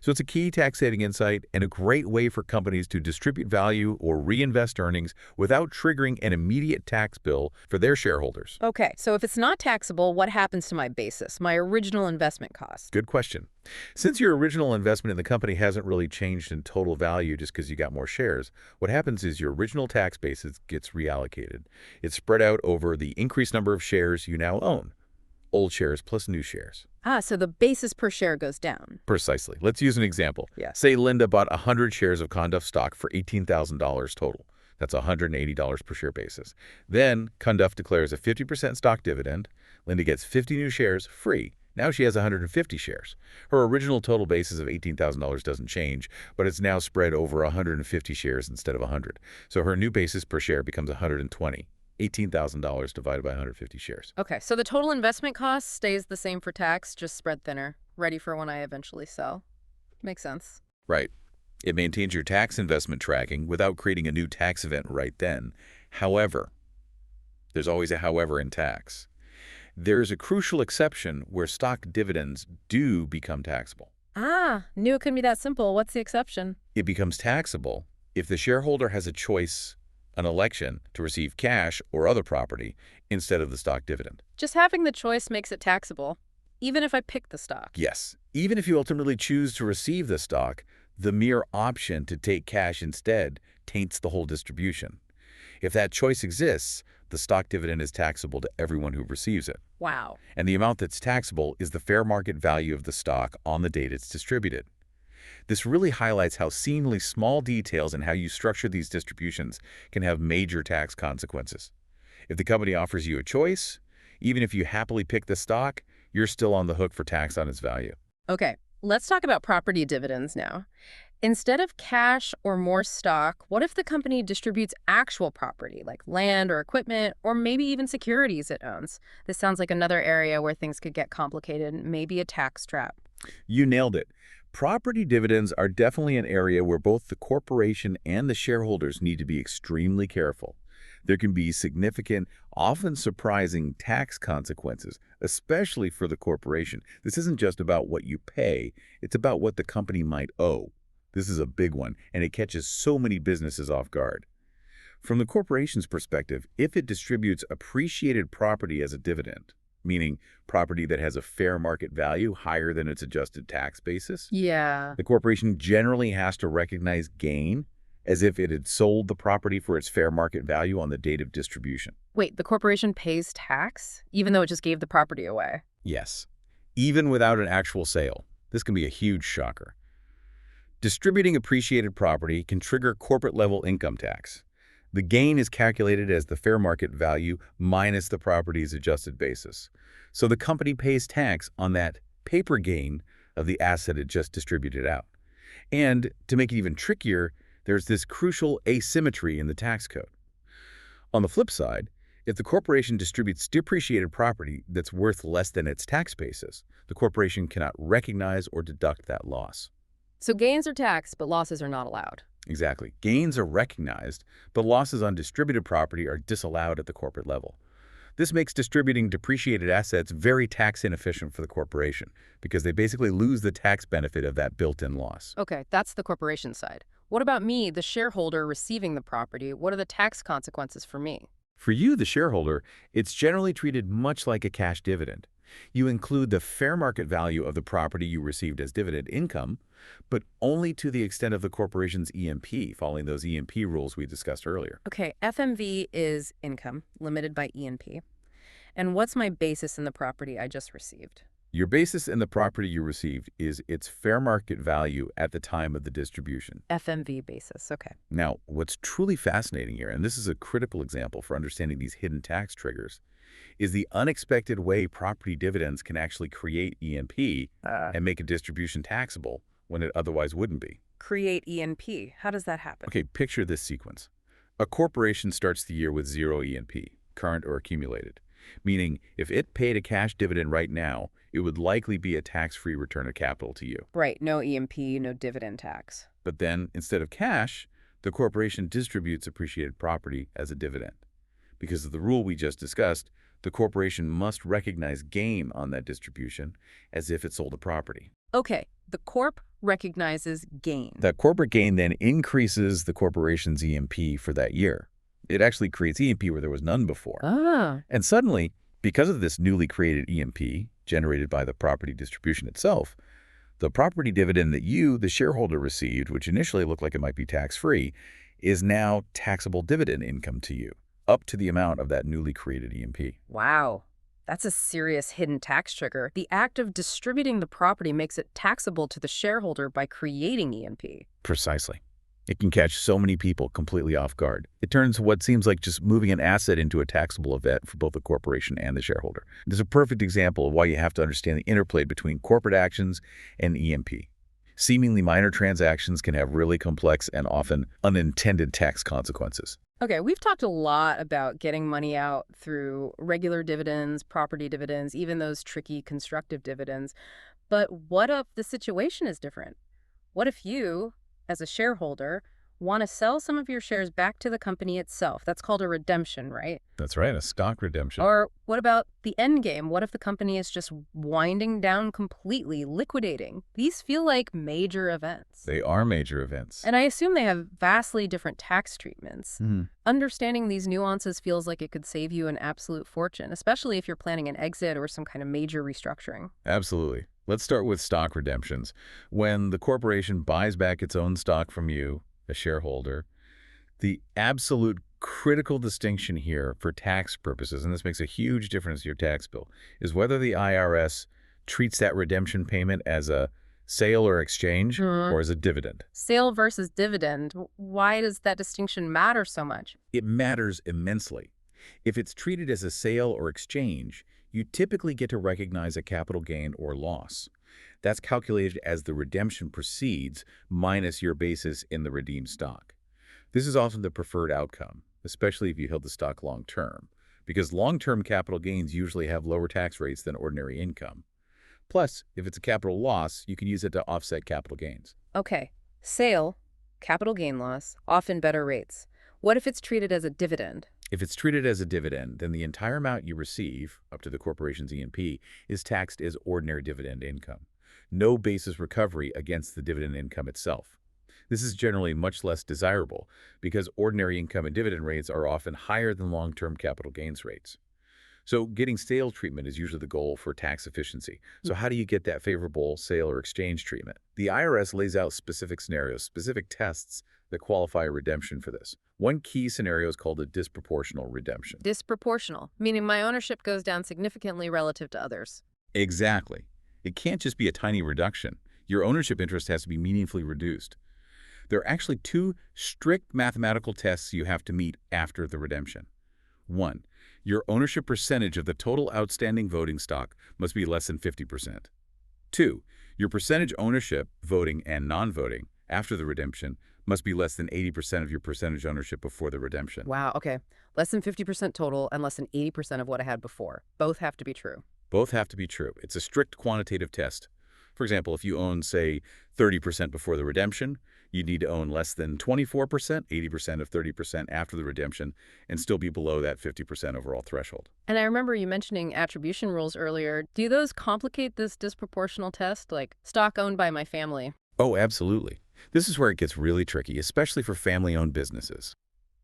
[SPEAKER 2] So it's a key tax-saving insight and a great way for companies to distribute value or reinvest earnings without triggering an immediate tax bill for their shareholders.
[SPEAKER 1] Okay, so if it's not taxable, what happens to my basis, my original investment cost?
[SPEAKER 2] Good question. Since your original investment in the company hasn't really changed in total value just because you got more shares, what happens is your original tax basis gets reallocated. It's spread out over the increased number of shares you now own. Old shares plus new shares.
[SPEAKER 1] Ah, so the basis per share goes down.
[SPEAKER 2] Precisely. Let's use an example.
[SPEAKER 1] Yeah.
[SPEAKER 2] Say Linda bought 100 shares of Conduff stock for $18,000 total. That's $180 per share basis. Then Conduff declares a 50% stock dividend. Linda gets 50 new shares free. Now she has 150 shares. Her original total basis of $18,000 doesn't change, but it's now spread over 150 shares instead of 100. So her new basis per share becomes 120. $18,000 divided by 150 shares.
[SPEAKER 1] Okay, so the total investment cost stays the same for tax, just spread thinner, ready for when I eventually sell. Makes sense.
[SPEAKER 2] Right. It maintains your tax investment tracking without creating a new tax event right then. However, there's always a however in tax. There's a crucial exception where stock dividends do become taxable.
[SPEAKER 1] Ah, knew it couldn't be that simple. What's the exception?
[SPEAKER 2] It becomes taxable if the shareholder has a choice, an election, to receive cash or other property instead of the stock dividend.
[SPEAKER 1] Just having the choice makes it taxable, even if I pick the stock.
[SPEAKER 2] Yes, even if you ultimately choose to receive the stock, the mere option to take cash instead taints the whole distribution. If that choice exists, the stock dividend is taxable to everyone who receives it.
[SPEAKER 1] Wow.
[SPEAKER 2] And the amount that's taxable is the fair market value of the stock on the date it's distributed. This really highlights how seemingly small details in how you structure these distributions can have major tax consequences. If the company offers you a choice, even if you happily pick the stock, you're still on the hook for tax on its value.
[SPEAKER 1] Okay, let's talk about property dividends now. Instead of cash or more stock, what if the company distributes actual property like land or equipment or maybe even securities it owns? This sounds like another area where things could get complicated, maybe a tax trap.
[SPEAKER 2] You nailed it. Property dividends are definitely an area where both the corporation and the shareholders need to be extremely careful. There can be significant, often surprising tax consequences, especially for the corporation. This isn't just about what you pay, it's about what the company might owe. This is a big one, and it catches so many businesses off guard. From the corporation's perspective, if it distributes appreciated property as a dividend, meaning property that has a fair market value higher than its adjusted tax basis,
[SPEAKER 1] Yeah.
[SPEAKER 2] the corporation generally has to recognize gain as if it had sold the property for its fair market value on the date of distribution.
[SPEAKER 1] Wait, the corporation pays tax even though it just gave the property away?
[SPEAKER 2] Yes, even without an actual sale. This can be a huge shocker. Distributing appreciated property can trigger corporate-level income tax. The gain is calculated as the fair market value minus the property's adjusted basis. So the company pays tax on that paper gain of the asset it just distributed out. And to make it even trickier, there's this crucial asymmetry in the tax code. On the flip side, if the corporation distributes depreciated property that's worth less than its tax basis, the corporation cannot recognize or deduct that loss.
[SPEAKER 1] So gains are taxed, but losses are not allowed.
[SPEAKER 2] Exactly. Gains are recognized, but losses on distributed property are disallowed at the corporate level. This makes distributing depreciated assets very tax inefficient for the corporation because they basically lose the tax benefit of that built-in loss.
[SPEAKER 1] Okay, that's the corporation side. What about me, the shareholder receiving the property? What are the tax consequences for me?
[SPEAKER 2] For you, the shareholder, it's generally treated much like a cash dividend. You include the fair market value of the property you received as dividend income, but only to the extent of the corporation's EMP, following those EMP rules we discussed earlier.
[SPEAKER 1] Okay, FMV is income, limited by ENP. And what's my basis in the property I just received?
[SPEAKER 2] Your basis in the property you received is its fair market value at the time of the distribution.
[SPEAKER 1] FMV basis, okay.
[SPEAKER 2] Now, what's truly fascinating here, and this is a critical example for understanding these hidden tax triggers, is the unexpected way property dividends can actually create EMP and make a distribution taxable when it otherwise wouldn't be.
[SPEAKER 1] Create ENP. How does that happen?
[SPEAKER 2] Okay, picture this sequence. A corporation starts the year with 0 ENP, current or accumulated, meaning if it paid a cash dividend right now, it would likely be a tax-free return of capital to you.
[SPEAKER 1] Right, no EMP, no dividend tax.
[SPEAKER 2] But then, instead of cash, the corporation distributes appreciated property as a dividend. Because of the rule we just discussed, the corporation must recognize gain on that distribution as if it sold the property.
[SPEAKER 1] Okay, the corp recognizes gain.
[SPEAKER 2] That corporate gain then increases the corporation's EMP for that year. It actually creates EMP where there was none before.
[SPEAKER 1] Ah.
[SPEAKER 2] And suddenly, because of this newly created EMP generated by the property distribution itself, the property dividend that you, the shareholder, received, which initially looked like it might be tax-free, is now taxable dividend income to you, up to the amount of that newly created EMP.
[SPEAKER 1] Wow. That's a serious hidden tax trigger. The act of distributing the property makes it taxable to the shareholder by creating EMP.
[SPEAKER 2] Precisely. It can catch so many people completely off guard. It turns what seems like just moving an asset into a taxable event for both the corporation and the shareholder. This is a perfect example of why you have to understand the interplay between corporate actions and EMP. Seemingly minor transactions can have really complex and often unintended tax consequences.
[SPEAKER 1] Okay, we've talked a lot about getting money out through regular dividends, property dividends, even those tricky constructive dividends. But what if the situation is different? What if you, as a shareholder, want to sell some of your shares back to the company itself? That's called a redemption, right?
[SPEAKER 2] That's right, a stock redemption.
[SPEAKER 1] Or what about the end game? What if the company is just winding down completely, liquidating? These feel like major events.
[SPEAKER 2] They are major events.
[SPEAKER 1] And I assume they have vastly different tax treatments. Understanding these nuances feels like it could save you an absolute fortune, especially if you're planning an exit or some kind of major restructuring.
[SPEAKER 2] Absolutely. Let's start with stock redemptions. When the corporation buys back its own stock from you, a shareholder, the absolute critical distinction here for tax purposes, and this makes a huge difference to your tax bill, is whether the IRS treats that redemption payment as a sale or exchange or as a dividend.
[SPEAKER 1] Sale versus dividend. Why does that distinction matter so much?
[SPEAKER 2] It matters immensely. If it's treated as a sale or exchange, you typically get to recognize a capital gain or loss. That's calculated as the redemption proceeds minus your basis in the redeemed stock. This is often the preferred outcome, especially if you held the stock long-term, because long-term capital gains usually have lower tax rates than ordinary income. Plus, if it's a capital loss, you can use it to offset capital gains.
[SPEAKER 1] Okay. Sale, capital gain loss, often better rates. What if it's treated as a dividend?
[SPEAKER 2] If it's treated as a dividend, then the entire amount you receive, up to the corporation's E&P, is taxed as ordinary dividend income. No basis recovery against the dividend income itself. This is generally much less desirable because ordinary income and dividend rates are often higher than long-term capital gains rates. So getting sale treatment is usually the goal for tax efficiency. So how do you get that favorable sale or exchange treatment? The IRS lays out specific scenarios, specific tests that qualify a redemption for this. One key scenario is called a disproportional redemption.
[SPEAKER 1] Disproportional, meaning my ownership goes down significantly relative to others.
[SPEAKER 2] Exactly. It can't just be a tiny reduction. Your ownership interest has to be meaningfully reduced. There are actually two strict mathematical tests you have to meet after the redemption. One, your ownership percentage of the total outstanding voting stock must be less than 50%. Two, your percentage ownership, voting and non-voting, after the redemption must be less than 80% of your percentage ownership before the redemption.
[SPEAKER 1] Wow, okay. Less than 50% total and less than 80% of what I had before. Both have to be true.
[SPEAKER 2] Both have to be true. It's a strict quantitative test. For example, if you own, say, 30% before the redemption, you'd need to own less than 24%, 80% of 30% after the redemption, and still be below that 50% overall threshold.
[SPEAKER 1] And I remember you mentioning attribution rules earlier. Do those complicate this disproportional test, like stock owned by my family?
[SPEAKER 2] Oh, absolutely. This is where it gets really tricky, especially for family-owned businesses.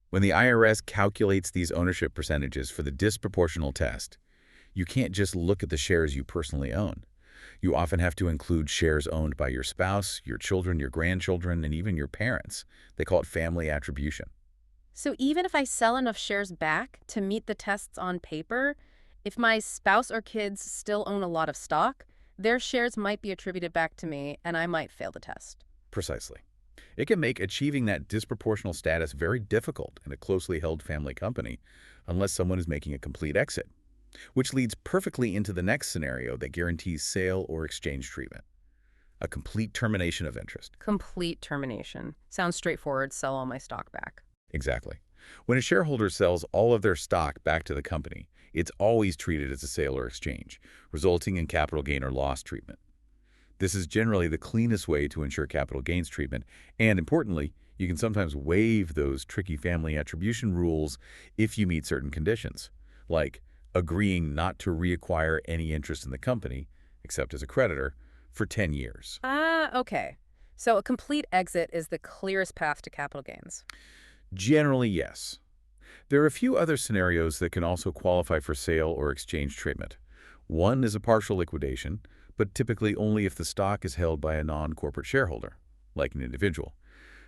[SPEAKER 2] When the IRS calculates these ownership percentages for the disproportional test, you can't just look at the shares you personally own. You often have to include shares owned by your spouse, your children, your grandchildren, and even your parents. They call it family attribution.
[SPEAKER 1] So even if I sell enough shares back to meet the tests on paper, if my spouse or kids still own a lot of stock, their shares might be attributed back to me and I might fail the test.
[SPEAKER 2] Precisely. It can make achieving that disproportional status very difficult in a closely held family company unless someone is making a complete exit, which leads perfectly into the next scenario that guarantees sale or exchange treatment: a complete termination of interest.
[SPEAKER 1] Complete termination. Sounds straightforward. Sell all my stock back.
[SPEAKER 2] Exactly. When a shareholder sells all of their stock back to the company, it's always treated as a sale or exchange, resulting in capital gain or loss treatment. This is generally the cleanest way to ensure capital gains treatment, and importantly, you can sometimes waive those tricky family attribution rules if you meet certain conditions, like agreeing not to reacquire any interest in the company, except as a creditor, for 10 years.
[SPEAKER 1] Okay. So a complete exit is the clearest path to capital gains.
[SPEAKER 2] Generally, yes. There are a few other scenarios that can also qualify for sale or exchange treatment. One is a partial liquidation, but typically only if the stock is held by a non-corporate shareholder, like an individual.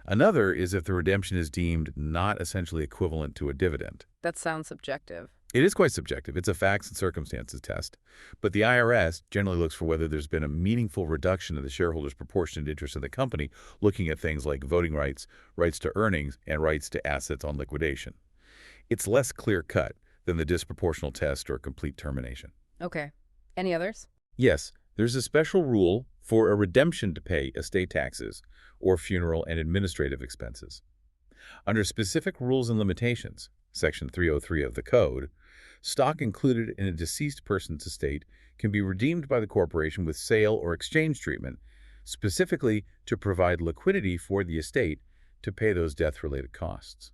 [SPEAKER 2] Another is if the redemption is deemed not essentially equivalent to a dividend.
[SPEAKER 1] That sounds subjective.
[SPEAKER 2] It is quite subjective. It's a facts and circumstances test. But the IRS generally looks for whether there's been a meaningful reduction in the shareholder's proportionate interest in the company, looking at things like voting rights, rights to earnings, and rights to assets on liquidation. It's less clear-cut than the disproportional test or complete termination.
[SPEAKER 1] Okay. Any others?
[SPEAKER 2] Yes, there's a special rule for a redemption to pay estate taxes or funeral and administrative expenses. Under specific rules and limitations, Section 303 of the Code, stock included in a deceased person's estate can be redeemed by the corporation with sale or exchange treatment, specifically to provide liquidity for the estate to pay those death-related costs.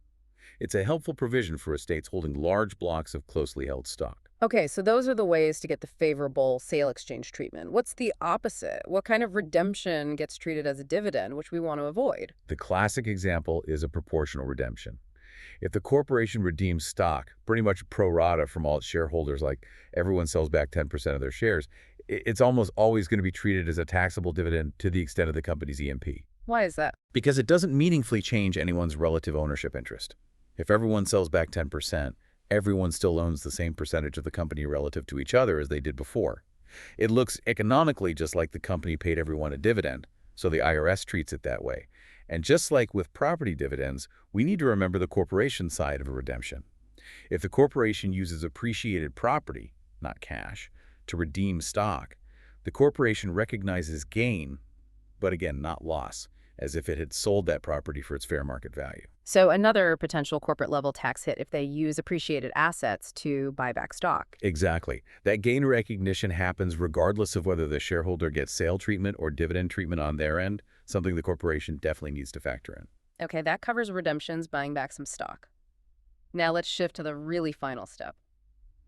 [SPEAKER 2] It's a helpful provision for estates holding large blocks of closely held stock.
[SPEAKER 1] Okay, so those are the ways to get the favorable sale exchange treatment. What's the opposite? What kind of redemption gets treated as a dividend, which we want to avoid?
[SPEAKER 2] The classic example is a proportional redemption. If the corporation redeems stock, pretty much pro rata from all its shareholders, like everyone sells back 10% of their shares, it's almost always going to be treated as a taxable dividend to the extent of the company's E&P.
[SPEAKER 1] Why is that?
[SPEAKER 2] Because it doesn't meaningfully change anyone's relative ownership interest. If everyone sells back 10%, everyone still owns the same percentage of the company relative to each other as they did before. It looks economically just like the company paid everyone a dividend, so the IRS treats it that way. And just like with property dividends, we need to remember the corporation side of a redemption. If the corporation uses appreciated property, not cash, to redeem stock, The corporation recognizes gain, but again, not loss, as if it had sold that property for its fair market value.
[SPEAKER 1] So another potential corporate level tax hit if they use appreciated assets to buy back stock.
[SPEAKER 2] Exactly. That gain recognition happens regardless of whether the shareholder gets sale treatment or dividend treatment on their end, something the corporation definitely needs to factor in.
[SPEAKER 1] Okay, that covers redemptions, buying back some stock. Now let's shift to the really final step,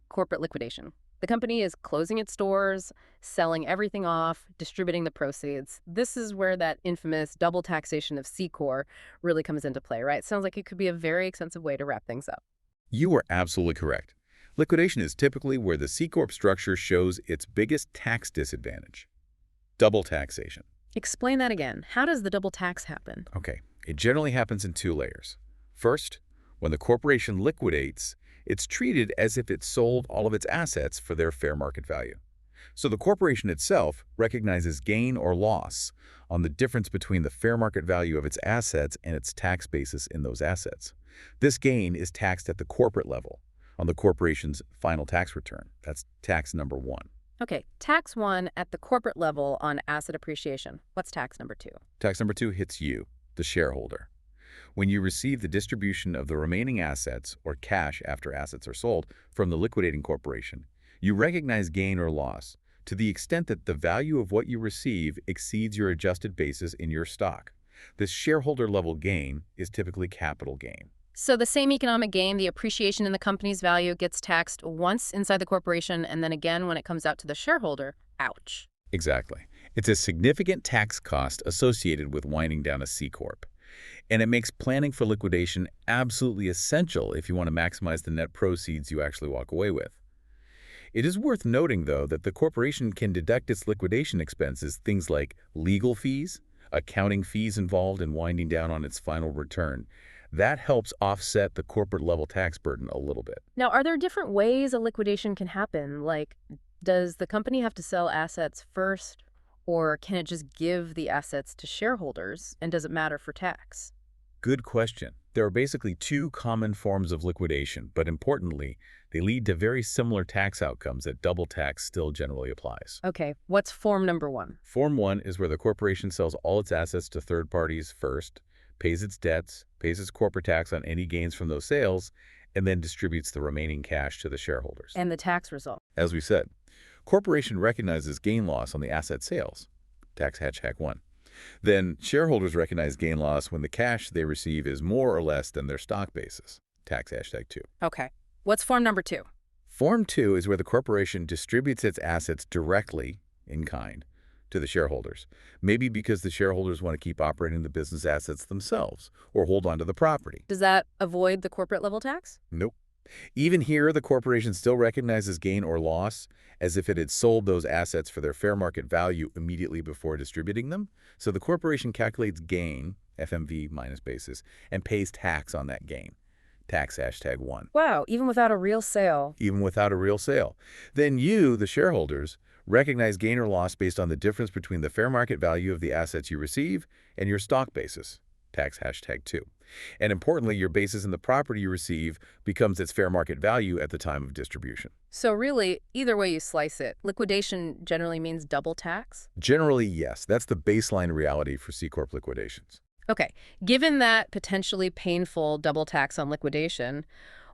[SPEAKER 1] corporate liquidation. The company is closing its stores, selling everything off, distributing the proceeds. This is where that infamous double taxation of C Corp really comes into play, right? Sounds like it could be a very expensive way to wrap things up.
[SPEAKER 2] You are absolutely correct. Liquidation is typically where the C Corp structure shows its biggest tax disadvantage. Double taxation.
[SPEAKER 1] Explain that again. How does the double tax happen?
[SPEAKER 2] Okay, it generally happens in two layers. First, when the corporation liquidates, it's treated as if it sold all of its assets for their fair market value. So the corporation itself recognizes gain or loss on the difference between the fair market value of its assets and its tax basis in those assets. This gain is taxed at the corporate level on the corporation's final tax return. That's tax number one.
[SPEAKER 1] Okay, tax one at the corporate level on asset appreciation. What's tax number two?
[SPEAKER 2] Tax number two hits you, the shareholder. When you receive the distribution of the remaining assets, or cash after assets are sold, from the liquidating corporation, you recognize gain or loss to the extent that the value of what you receive exceeds your adjusted basis in your stock. This shareholder-level gain is typically capital gain.
[SPEAKER 1] So the same economic gain, the appreciation in the company's value, gets taxed once inside the corporation and then again when it comes out to the shareholder. Ouch.
[SPEAKER 2] Exactly. It's a significant tax cost associated with winding down a C Corp. And it makes planning for liquidation absolutely essential if you want to maximize the net proceeds you actually walk away with. It is worth noting, though, that the corporation can deduct its liquidation expenses, things like legal fees, accounting fees involved in winding down on its final return. That helps offset the corporate-level tax burden a little bit.
[SPEAKER 1] Now, are there different ways a liquidation can happen? Like, does the company have to sell assets first, or can it just give the assets to shareholders, and does it matter for tax?
[SPEAKER 2] Good question. There are basically two common forms of liquidation, but importantly, they lead to very similar tax outcomes that double tax still generally applies.
[SPEAKER 1] Okay, what's form number one?
[SPEAKER 2] Form 1 is where the corporation sells all its assets to third parties first, pays its debts, pays its corporate tax on any gains from those sales, and then distributes the remaining cash to the shareholders.
[SPEAKER 1] And the tax result?
[SPEAKER 2] As we said, corporation recognizes gain loss on the asset sales, tax hashtag 1. Then shareholders recognize gain loss when the cash they receive is more or less than their stock basis, tax hashtag 2.
[SPEAKER 1] Okay, what's form number two?
[SPEAKER 2] Form 2 is where the corporation distributes its assets directly, in kind, to the shareholders, maybe because the shareholders want to keep operating the business assets themselves or hold on to the property.
[SPEAKER 1] Does that avoid the corporate level tax?
[SPEAKER 2] Nope. Even here, the corporation still recognizes gain or loss as if it had sold those assets for their fair market value immediately before distributing them. So the corporation calculates gain, FMV minus basis, and pays tax on that gain, tax hashtag 1.
[SPEAKER 1] Wow, even without a real sale.
[SPEAKER 2] Even without a real sale. Then you, the shareholders, recognize gain or loss based on the difference between the fair market value of the assets you receive and your stock basis, tax hashtag 2. And importantly, your basis in the property you receive becomes its fair market value at the time of distribution.
[SPEAKER 1] So really, either way you slice it, liquidation generally means double tax?
[SPEAKER 2] Generally, yes. That's the baseline reality for C Corp liquidations.
[SPEAKER 1] Okay, given that potentially painful double tax on liquidation,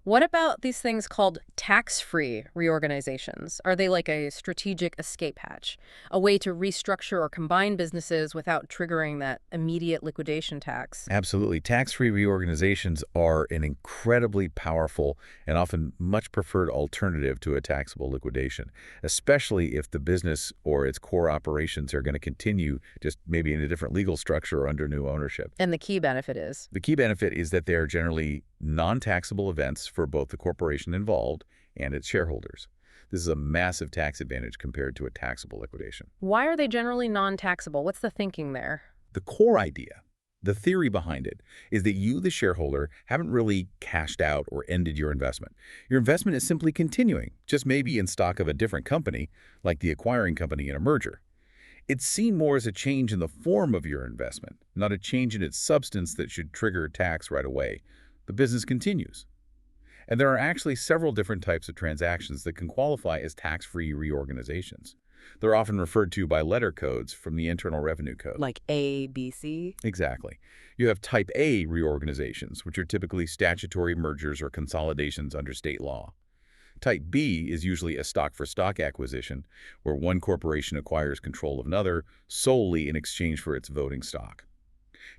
[SPEAKER 1] what about these things called tax-free reorganizations? Are they like a strategic escape hatch, a way to restructure or combine businesses without triggering that immediate liquidation tax?
[SPEAKER 2] Absolutely. Tax-free reorganizations are an incredibly powerful and often much preferred alternative to a taxable liquidation, especially if the business or its core operations are going to continue just maybe in a different legal structure or under new ownership.
[SPEAKER 1] And the key benefit is?
[SPEAKER 2] The key benefit is that they are generally non-taxable events for both the corporation involved and its shareholders. This is a massive tax advantage compared to a taxable liquidation.
[SPEAKER 1] Why are they generally non-taxable? What's the thinking there?
[SPEAKER 2] The core idea, the theory behind it, is that you, the shareholder, haven't really cashed out or ended your investment. Your investment is simply continuing, just maybe in stock of a different company, like the acquiring company in a merger. It's seen more as a change in the form of your investment, not a change in its substance that should trigger tax right away. The business continues. And there are actually several different types of transactions that can qualify as tax-free reorganizations. They're often referred to by letter codes from the Internal Revenue Code.
[SPEAKER 1] Like A, B, C?
[SPEAKER 2] Exactly. You have Type A reorganizations, which are typically statutory mergers or consolidations under state law. Type B is usually a stock-for-stock acquisition, where one corporation acquires control of another solely in exchange for its voting stock.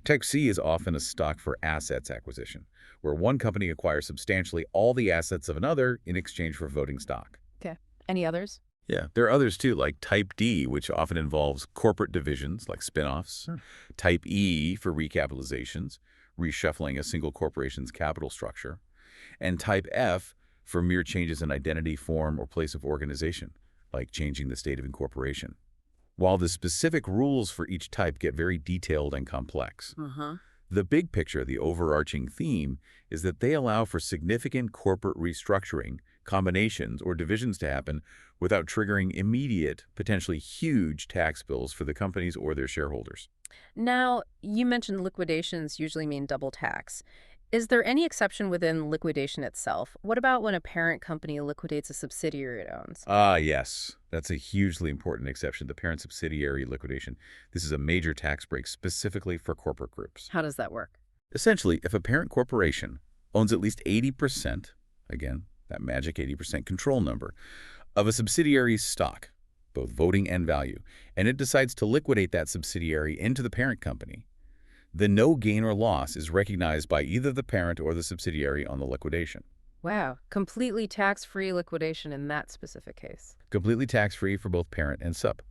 [SPEAKER 2] Type C is often a stock-for-assets acquisition, where one company acquires substantially all the assets of another in exchange for voting stock.
[SPEAKER 1] Okay. Any others?
[SPEAKER 2] Yeah, there are others too, like Type D, which often involves corporate divisions like spin-offs.
[SPEAKER 1] Sure.
[SPEAKER 2] Type E for recapitalizations, reshuffling a single corporation's capital structure. And Type F for mere changes in identity, form, or place of organization, like changing the state of incorporation. While the specific rules for each type get very detailed and complex, the big picture, the overarching theme, is that they allow for significant corporate restructuring, combinations, or divisions to happen without triggering immediate, potentially huge tax bills for the companies or their shareholders.
[SPEAKER 1] Now, you mentioned liquidations usually mean double tax. Is there any exception within liquidation itself? What about when a parent company liquidates a subsidiary it owns?
[SPEAKER 2] Ah, yes. That's a hugely important exception, the parent subsidiary liquidation. This is a major tax break specifically for corporate groups.
[SPEAKER 1] How does that work?
[SPEAKER 2] Essentially, if a parent corporation owns at least 80%, again, that magic 80% control number, of a subsidiary's stock, both voting and value, and it decides to liquidate that subsidiary into the parent company, then no gain or loss is recognized by either the parent or the subsidiary on the liquidation.
[SPEAKER 1] Wow, completely tax-free liquidation in that specific case.
[SPEAKER 2] Completely tax-free for both parent and sub.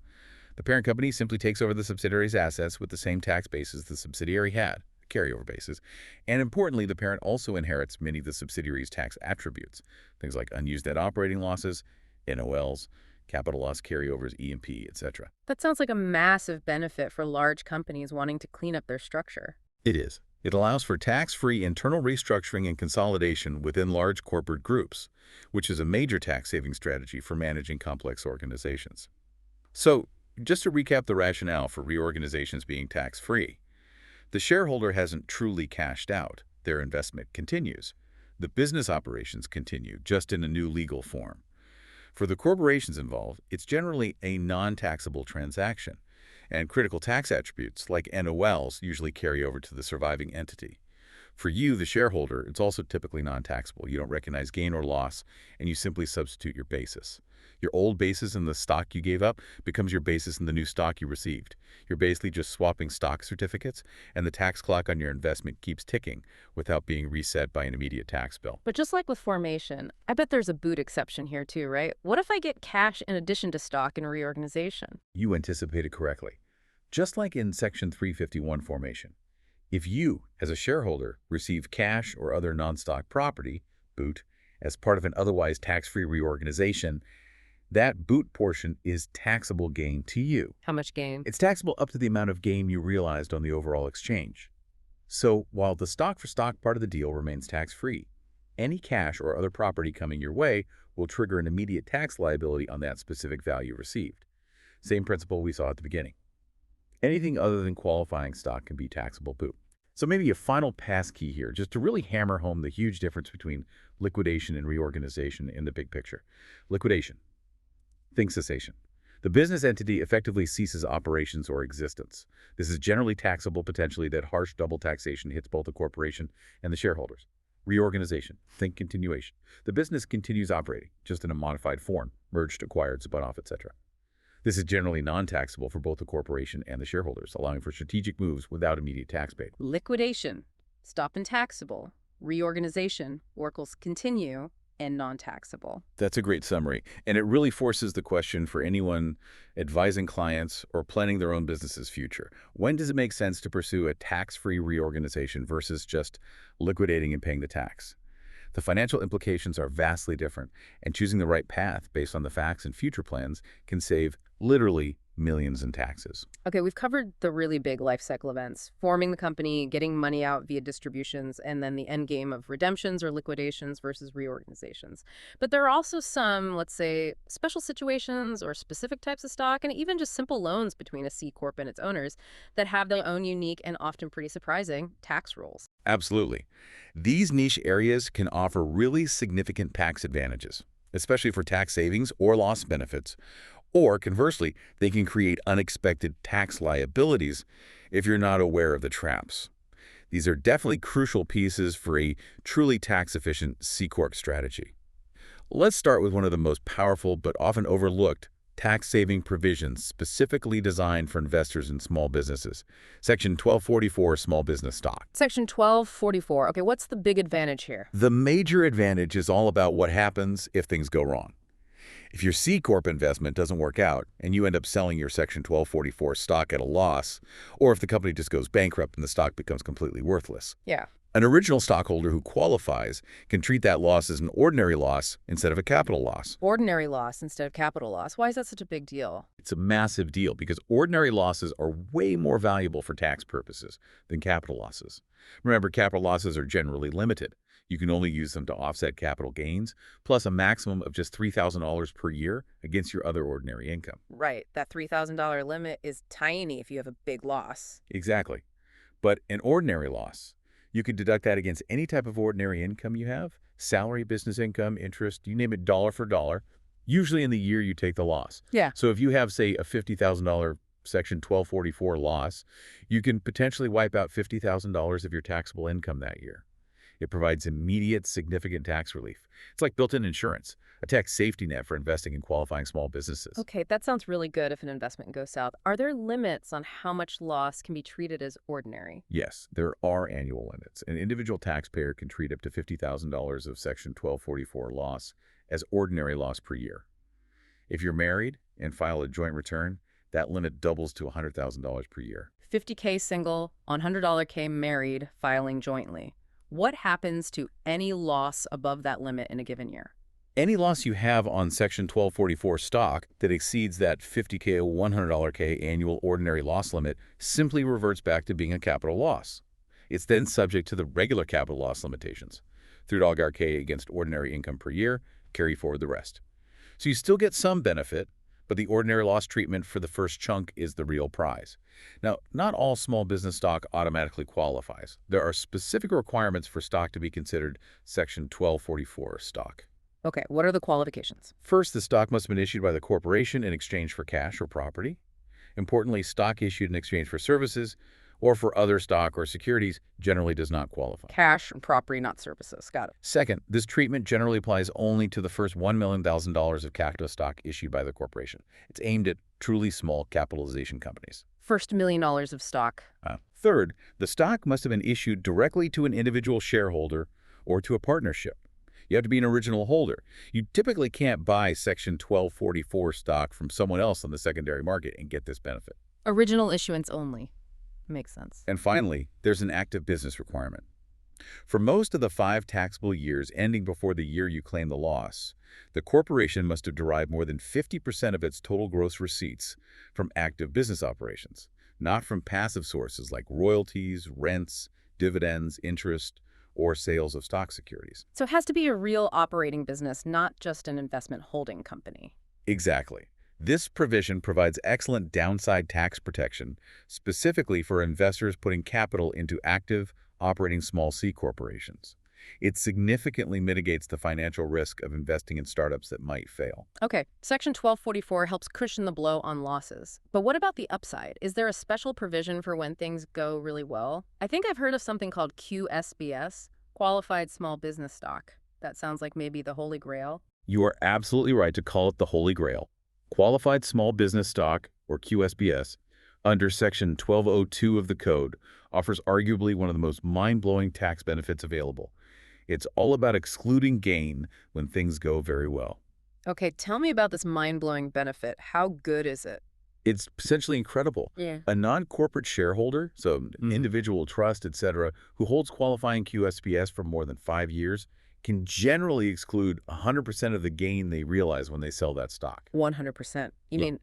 [SPEAKER 2] The parent company simply takes over the subsidiary's assets with the same tax basis the subsidiary had, carryover basis, and importantly, the parent also inherits many of the subsidiary's tax attributes, things like unused net operating losses, NOLs, capital loss carryovers, E&P, etc.
[SPEAKER 1] That sounds like a massive benefit for large companies wanting to clean up their structure.
[SPEAKER 2] It is. It allows for tax-free internal restructuring and consolidation within large corporate groups, which is a major tax-saving strategy for managing complex organizations. So, just to recap the rationale for reorganizations being tax-free, the shareholder hasn't truly cashed out. Their investment continues. The business operations continue, just in a new legal form. For the corporations involved, it's generally a non-taxable transaction, and critical tax attributes like NOLs usually carry over to the surviving entity. For you, the shareholder, it's also typically non-taxable. You don't recognize gain or loss, and you simply substitute your basis. Your old basis in the stock you gave up becomes your basis in the new stock you received. You're basically just swapping stock certificates, and the tax clock on your investment keeps ticking without being reset by an immediate tax bill.
[SPEAKER 1] But just like with formation, I bet there's a boot exception here too, right? What if I get cash in addition to stock in reorganization?
[SPEAKER 2] You anticipated correctly. Just like in Section 351 formation, if you, as a shareholder, receive cash or other non-stock property, boot, as part of an otherwise tax-free reorganization, that boot portion is taxable gain to you.
[SPEAKER 1] How much gain?
[SPEAKER 2] It's taxable up to the amount of gain you realized on the overall exchange. So while the stock-for-stock part of the deal remains tax-free, any cash or other property coming your way will trigger an immediate tax liability on that specific value received. Same principle we saw at the beginning. Anything other than qualifying stock can be taxable boot. So maybe a final pass key here, just to really hammer home the huge difference between liquidation and reorganization in the big picture. Liquidation. Think cessation. The business entity effectively ceases operations or existence. This is generally taxable potentially that harsh double taxation hits both the corporation and the shareholders. Reorganization. Think continuation. The business continues operating, just in a modified form, merged, acquired, spun off, etc. This is generally non-taxable for both the corporation and the shareholders, allowing for strategic moves without immediate tax paid.
[SPEAKER 1] Liquidation, stop and taxable. Reorganization, workles continue, and non-taxable.
[SPEAKER 2] That's a great summary, and it really forces the question for anyone advising clients or planning their own business's future. When does it make sense to pursue a tax-free reorganization versus just liquidating and paying the tax? The financial implications are vastly different, and choosing the right path based on the facts and future plans can save literally millions in taxes.
[SPEAKER 1] Okay, we've covered the really big life cycle events, forming the company, getting money out via distributions, and then the end game of redemptions or liquidations versus reorganizations. But there are also some, let's say, special situations or specific types of stock, and even just simple loans between a C Corp and its owners that have their own unique and often pretty surprising tax rules.
[SPEAKER 2] Absolutely. These niche areas can offer really significant tax advantages, especially for tax savings or loss benefits, Or conversely, they can create unexpected tax liabilities if you're not aware of the traps. These are definitely crucial pieces for a truly tax-efficient C Corp strategy. Let's start with one of the most powerful but often overlooked tax-saving provisions specifically designed for investors in small businesses. Section 1244, Small Business Stock.
[SPEAKER 1] Section 1244. Okay, what's the big advantage here?
[SPEAKER 2] The major advantage is all about what happens if things go wrong. If your C Corp investment doesn't work out and you end up selling your Section 1244 stock at a loss, or if the company just goes bankrupt and the stock becomes completely worthless,
[SPEAKER 1] Yeah.
[SPEAKER 2] an original stockholder who qualifies can treat that loss as an ordinary loss instead of a capital loss.
[SPEAKER 1] Ordinary loss instead of capital loss. Why is that such a big deal?
[SPEAKER 2] It's a massive deal because ordinary losses are way more valuable for tax purposes than capital losses. Remember, capital losses are generally limited. You can only use them to offset capital gains, plus a maximum of just $3,000 per year against your other ordinary income.
[SPEAKER 1] Right. That $3,000 limit is tiny if you have a big loss.
[SPEAKER 2] Exactly. But an ordinary loss, you can deduct that against any type of ordinary income you have, salary, business income, interest, you name it, dollar for dollar, usually in the year you take the loss.
[SPEAKER 1] Yeah.
[SPEAKER 2] So if you have, say, a $50,000 Section 1244 loss, you can potentially wipe out $50,000 of your taxable income that year. It provides immediate, significant tax relief. It's like built-in insurance, a tax safety net for investing in qualifying small businesses.
[SPEAKER 1] Okay, that sounds really good if an investment goes south. Are there limits on how much loss can be treated as ordinary?
[SPEAKER 2] Yes, there are annual limits. An individual taxpayer can treat up to $50,000 of Section 1244 loss as ordinary loss per year. If you're married and file a joint return, that limit doubles to $100,000 per year.
[SPEAKER 1] 50K single, $100K married, filing jointly. What happens to any loss above that limit in a given year?
[SPEAKER 2] Any loss you have on Section 1244 stock that exceeds that $50K or $100K annual ordinary loss limit simply reverts back to being a capital loss. It's then subject to the regular capital loss limitations. $3K against ordinary income per year, carry forward the rest. So you still get some benefit, but the ordinary loss treatment for the first chunk is the real prize. Now, not all small business stock automatically qualifies. There are specific requirements for stock to be considered Section 1244 stock.
[SPEAKER 1] Okay, what are the qualifications?
[SPEAKER 2] First, the stock must have been issued by the corporation in exchange for cash or property. Importantly, stock issued in exchange for services or for other stock or securities generally does not qualify.
[SPEAKER 1] Cash and property, not services. Got it.
[SPEAKER 2] Second, this treatment generally applies only to the first $1 million of capital stock issued by the corporation. It's aimed at truly small capitalization companies.
[SPEAKER 1] First $1 million of stock.
[SPEAKER 2] Third, the stock must have been issued directly to an individual shareholder or to a partnership. You have to be an original holder. You typically can't buy Section 1244 stock from someone else on the secondary market and get this benefit.
[SPEAKER 1] Original issuance only. Makes sense.
[SPEAKER 2] And finally, there's an active business requirement. For most of the 5 taxable years ending before the year you claim the loss, the corporation must have derived more than 50% of its total gross receipts from active business operations, not from passive sources like royalties, rents, dividends, interest, or sales of stock securities.
[SPEAKER 1] So it has to be a real operating business, not just an investment holding company.
[SPEAKER 2] Exactly. This provision provides excellent downside tax protection, specifically for investors putting capital into active, operating small C corporations. It significantly mitigates the financial risk of investing in startups that might fail.
[SPEAKER 1] Okay, Section 1244 helps cushion the blow on losses. But what about the upside? Is there a special provision for when things go really well? I think I've heard of something called QSBS, Qualified Small Business Stock. That sounds like maybe the Holy Grail.
[SPEAKER 2] You are absolutely right to call it the Holy Grail. Qualified Small Business Stock, or QSBS, under Section 1202 of the Code, offers arguably one of the most mind-blowing tax benefits available. It's all about excluding gain when things go very well.
[SPEAKER 1] Okay, tell me about this mind-blowing benefit. How good is it?
[SPEAKER 2] It's essentially incredible.
[SPEAKER 1] Yeah.
[SPEAKER 2] A non-corporate shareholder, so an individual trust, etc., who holds qualifying QSBS for more than 5 years can generally exclude 100% of the gain they realize when they sell that stock.
[SPEAKER 1] 100%. You
[SPEAKER 2] Yeah.
[SPEAKER 1] mean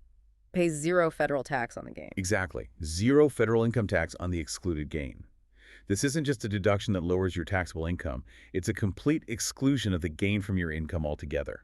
[SPEAKER 1] pay zero federal tax on the gain?
[SPEAKER 2] Exactly. Zero federal income tax on the excluded gain. This isn't just a deduction that lowers your taxable income. It's a complete exclusion of the gain from your income altogether.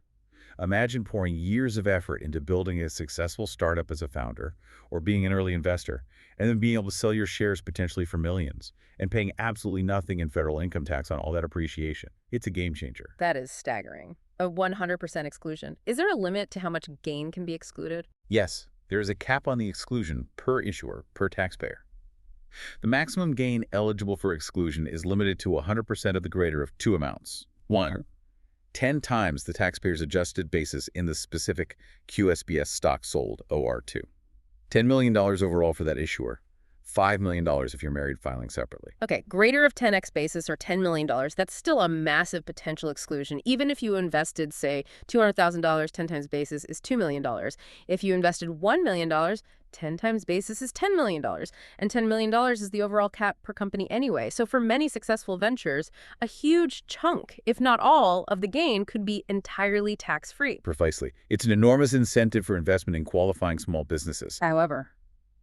[SPEAKER 2] Imagine pouring years of effort into building a successful startup as a founder or being an early investor, and then being able to sell your shares potentially for millions and paying absolutely nothing in federal income tax on all that appreciation. It's a game changer.
[SPEAKER 1] That is staggering. A 100% exclusion. Is there a limit to how much gain can be excluded?
[SPEAKER 2] Yes, there is a cap on the exclusion per issuer, per taxpayer. The maximum gain eligible for exclusion is limited to 100% of the greater of two amounts. One, 10 times the taxpayer's adjusted basis in the specific QSBS stock sold, OR2. $10 million overall for that issuer. $5 million if you're married filing separately.
[SPEAKER 1] Okay, greater of 10x basis or $10 million, that's still a massive potential exclusion. Even if you invested, say, $200,000, 10 times basis is $2 million. If you invested $1 million, 10 times basis is $10 million. And $10 million is the overall cap per company anyway. So for many successful ventures, a huge chunk, if not all, of the gain could be entirely tax-free.
[SPEAKER 2] Precisely. It's an enormous incentive for investment in qualifying small businesses.
[SPEAKER 1] However,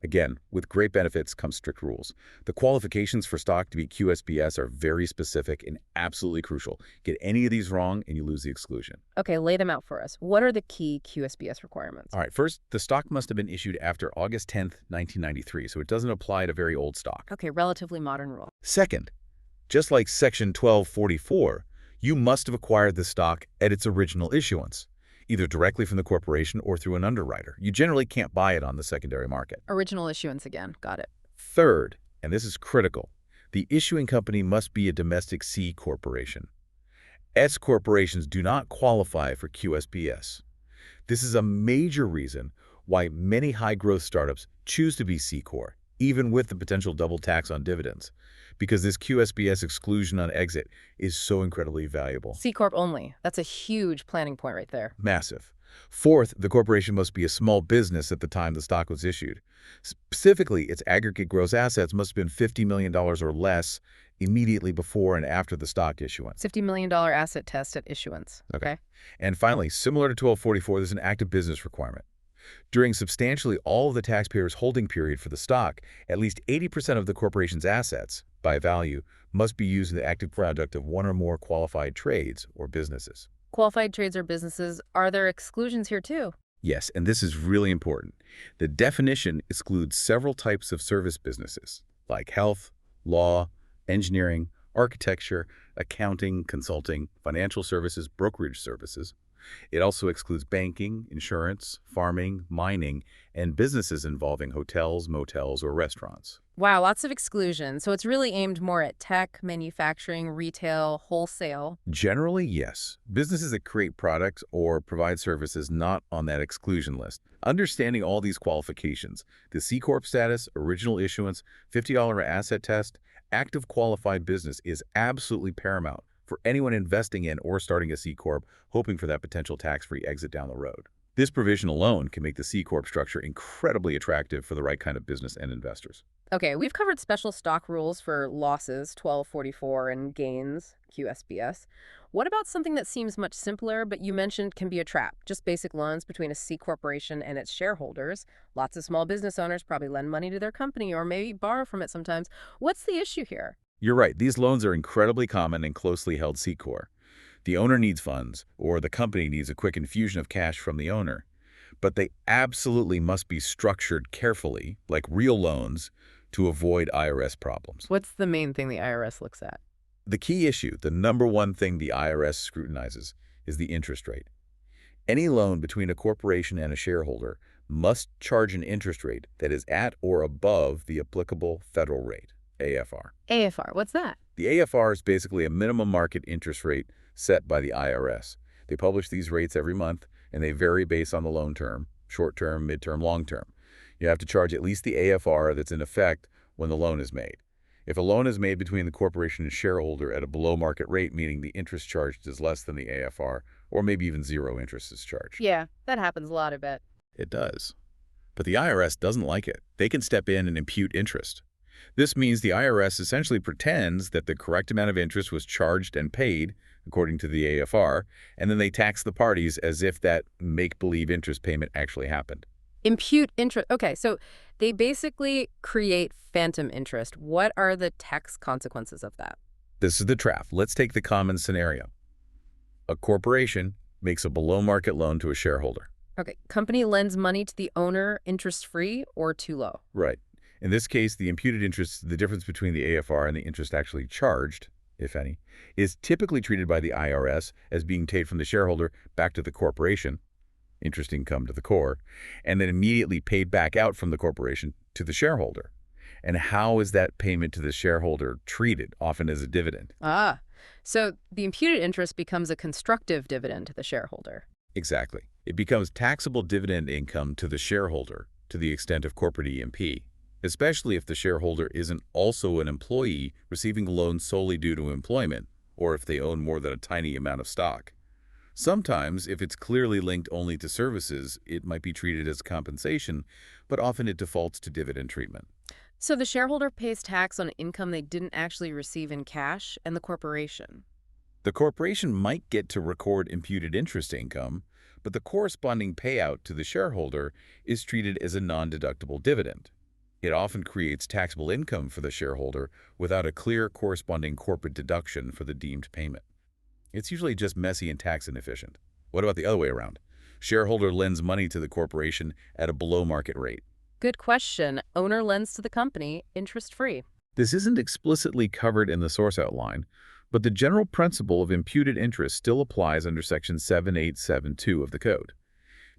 [SPEAKER 2] Again, with great benefits come strict rules. The qualifications for stock to be QSBS are very specific and absolutely crucial. Get any of these wrong and you lose the exclusion.
[SPEAKER 1] okay, lay them out for us. What are the key QSBS requirements?
[SPEAKER 2] All right, first, the stock must have been issued after August 10th, 1993, so it doesn't apply to very old stock.
[SPEAKER 1] Okay, relatively modern rule.
[SPEAKER 2] Second, just like Section 1244, you must have acquired the stock at its original issuance, either directly from the corporation or through an underwriter. You generally can't buy it on the secondary market.
[SPEAKER 1] Original issuance again. Got it.
[SPEAKER 2] Third, and this is critical, the issuing company must be a domestic C corporation. S corporations do not qualify for QSBS. This is a major reason why many high-growth startups choose to be C Corp, even with the potential double tax on dividends, because this QSBS exclusion on exit is so incredibly valuable.
[SPEAKER 1] C Corp only. That's a huge planning point right there.
[SPEAKER 2] Massive. Fourth, the corporation must be a small business at the time the stock was issued. Specifically, its aggregate gross assets must have been $50 million or less immediately before and after the stock issuance.
[SPEAKER 1] $50 million asset test at issuance. Okay.
[SPEAKER 2] And finally, similar to 1244, there's an active business requirement. During substantially all of the taxpayer's holding period for the stock, at least 80% of the corporation's assets, by value, must be used in the active conduct of one or more qualified trades or businesses.
[SPEAKER 1] Qualified trades or businesses, are there exclusions here too?
[SPEAKER 2] Yes, and this is really important. The definition excludes several types of service businesses, like health, law, engineering, architecture, accounting, consulting, financial services, brokerage services. It also excludes banking, insurance, farming, mining, and businesses involving hotels, motels, or restaurants.
[SPEAKER 1] Wow, lots of exclusions. So it's really aimed more at tech, manufacturing, retail, wholesale.
[SPEAKER 2] Generally, yes. Businesses that create products or provide services not on that exclusion list. Understanding all these qualifications, the C Corp status, original issuance, $50 asset test, active qualified business is absolutely paramount for anyone investing in or starting a C Corp, hoping for that potential tax-free exit down the road. This provision alone can make the C Corp structure incredibly attractive for the right kind of business and investors.
[SPEAKER 1] Okay, we've covered special stock rules for losses, 1244, and gains, QSBS. What about something that seems much simpler, but you mentioned can be a trap? Just basic loans between a C corporation and its shareholders. Lots of small business owners probably lend money to their company or maybe borrow from it sometimes. What's the issue here?
[SPEAKER 2] You're right, these loans are incredibly common in closely held C Corp. The owner needs funds, or the company needs a quick infusion of cash from the owner. But they absolutely must be structured carefully, like real loans, to avoid IRS problems.
[SPEAKER 1] What's the main thing the IRS looks at?
[SPEAKER 2] The key issue, the number one thing the IRS scrutinizes, is the interest rate. Any loan between a corporation and a shareholder must charge an interest rate that is at or above the applicable federal rate, AFR.
[SPEAKER 1] AFR, what's that?
[SPEAKER 2] The AFR is basically a minimum market interest rate set by the IRS. They publish these rates every month, and they vary based on the loan term, short-term, mid-term, long-term. You have to charge at least the AFR that's in effect when the loan is made. If a loan is made between the corporation and shareholder at a below-market rate, meaning the interest charged is less than the AFR, or maybe even zero interest is charged.
[SPEAKER 1] Yeah, that happens a lot, I bet.
[SPEAKER 2] It does. But the IRS doesn't like it. They can step in and impute interest. This means the IRS essentially pretends that the correct amount of interest was charged and paid, according to the AFR, and then they tax the parties as if that make-believe interest payment actually happened.
[SPEAKER 1] Impute interest. Okay, so they basically create phantom interest. What are the tax consequences of that?
[SPEAKER 2] This is the trap. Let's take the common scenario. A corporation makes a below-market loan to a shareholder.
[SPEAKER 1] Okay, company lends money to the owner interest-free or too low?
[SPEAKER 2] Right. In this case, the imputed interest is the difference between the AFR and the interest actually charged if any, is typically treated by the IRS as being paid from the shareholder back to the corporation, interest income to the core, and then immediately paid back out from the corporation to the shareholder. And how is that payment to the shareholder treated, often as a dividend?
[SPEAKER 1] Ah, so the imputed interest becomes a constructive dividend to the shareholder.
[SPEAKER 2] Exactly. It becomes taxable dividend income to the shareholder to the extent of corporate E&P, especially if the shareholder isn't also an employee receiving loans solely due to employment, or if they own more than a tiny amount of stock. Sometimes, if it's clearly linked only to services, it might be treated as compensation, but often it defaults to dividend treatment.
[SPEAKER 1] So the shareholder pays tax on income they didn't actually receive in cash, and the corporation.
[SPEAKER 2] The corporation might get to record imputed interest income, but the corresponding payout to the shareholder is treated as a non-deductible dividend. It often creates taxable income for the shareholder without a clear corresponding corporate deduction for the deemed payment. It's usually just messy and tax inefficient. What about the other way around? Shareholder lends money to the corporation at a below-market rate.
[SPEAKER 1] Good question. Owner lends to the company, interest-free.
[SPEAKER 2] This isn't explicitly covered in the source outline, but the general principle of imputed interest still applies under Section 7872 of the Code.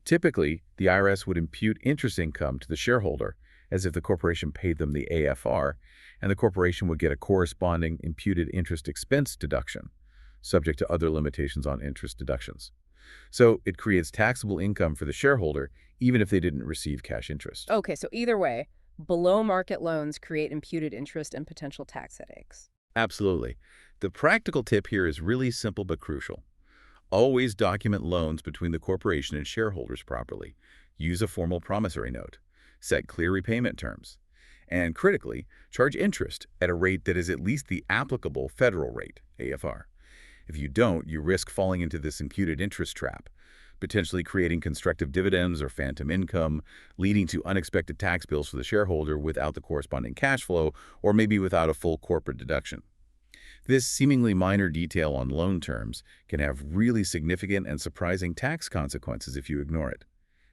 [SPEAKER 2] Typically, the IRS would impute interest income to the shareholder as if the corporation paid them the AFR, and the corporation would get a corresponding imputed interest expense deduction, subject to other limitations on interest deductions. So it creates taxable income for the shareholder even if they didn't receive cash interest.
[SPEAKER 1] Okay, so either way, below-market loans create imputed interest and potential tax headaches.
[SPEAKER 2] Absolutely. The practical tip here is really simple but crucial. Always document loans between the corporation and shareholders properly. Use a formal promissory note. Set clear repayment terms. And critically, charge interest at a rate that is at least the applicable federal rate, AFR. If you don't, you risk falling into this imputed interest trap, potentially creating constructive dividends or phantom income, leading to unexpected tax bills for the shareholder without the corresponding cash flow, or maybe without a full corporate deduction. This seemingly minor detail on loan terms can have really significant and surprising tax consequences if you ignore it.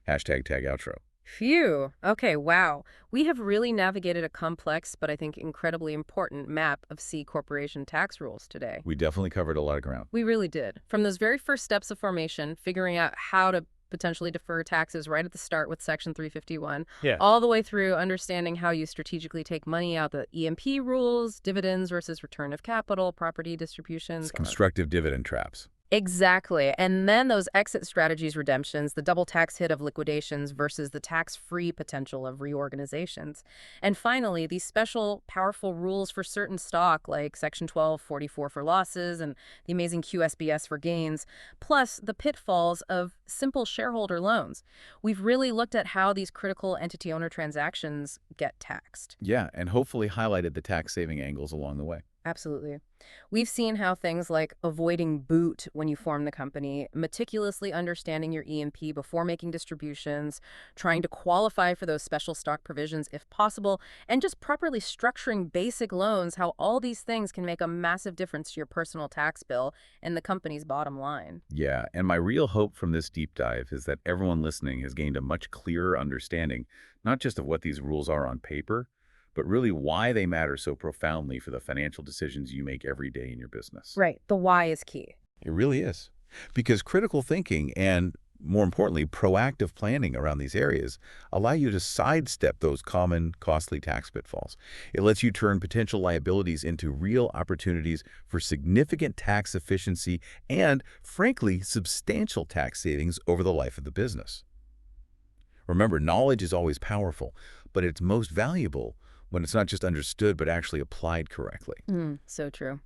[SPEAKER 2] Hashtag tag outro.
[SPEAKER 1] Phew. Okay, wow. We have really navigated a complex, but I think incredibly important map of C corporation tax rules today.
[SPEAKER 2] We definitely covered a lot of ground.
[SPEAKER 1] We really did. From those very first steps of formation, figuring out how to potentially defer taxes right at the start with Section 351,
[SPEAKER 2] Yeah.
[SPEAKER 1] all the way through understanding how you strategically take money out the E&P rules, dividends versus return of capital, property distributions.
[SPEAKER 2] It's constructive dividend traps.
[SPEAKER 1] Exactly. And then those exit strategies redemptions, the double tax hit of liquidations versus the tax-free potential of reorganizations. And finally, these special, powerful rules for certain stock, like Section 1244 for losses and the amazing QSBS for gains, plus the pitfalls of simple shareholder loans. We've really looked at how these critical entity owner transactions get taxed.
[SPEAKER 2] Yeah, and hopefully highlighted the tax-saving angles along the way.
[SPEAKER 1] Absolutely. We've seen how things like avoiding boot when you form the company, meticulously understanding your E&P before making distributions, trying to qualify for those special stock provisions if possible, and just properly structuring basic loans, how all these things can make a massive difference to your personal tax bill and the company's bottom line.
[SPEAKER 2] Yeah, and my real hope from this deep dive is that everyone listening has gained a much clearer understanding, not just of what these rules are on paper, but really why they matter so profoundly for the financial decisions you make every day in your business.
[SPEAKER 1] Right. The why is key.
[SPEAKER 2] It really is. Because critical thinking and, more importantly, proactive planning around these areas allow you to sidestep those common, costly tax pitfalls. It lets you turn potential liabilities into real opportunities for significant tax efficiency and, frankly, substantial tax savings over the life of the business. Remember, knowledge is always powerful, but it's most valuable when it's not just understood but actually applied correctly.
[SPEAKER 1] So true.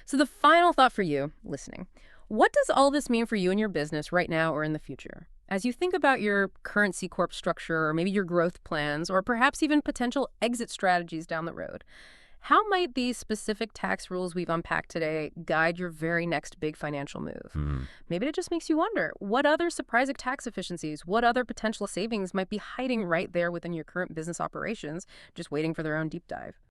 [SPEAKER 1] So the final thought for you, listening, what does all this mean for you and your business right now or in the future? As you think about your current C Corp structure, or maybe your growth plans, or perhaps even potential exit strategies down the road, how might these specific tax rules we've unpacked today guide your very next big financial move? Maybe it just makes you wonder, what other surprising tax efficiencies, what other potential savings might be hiding right there within your current business operations, just waiting for their own deep dive?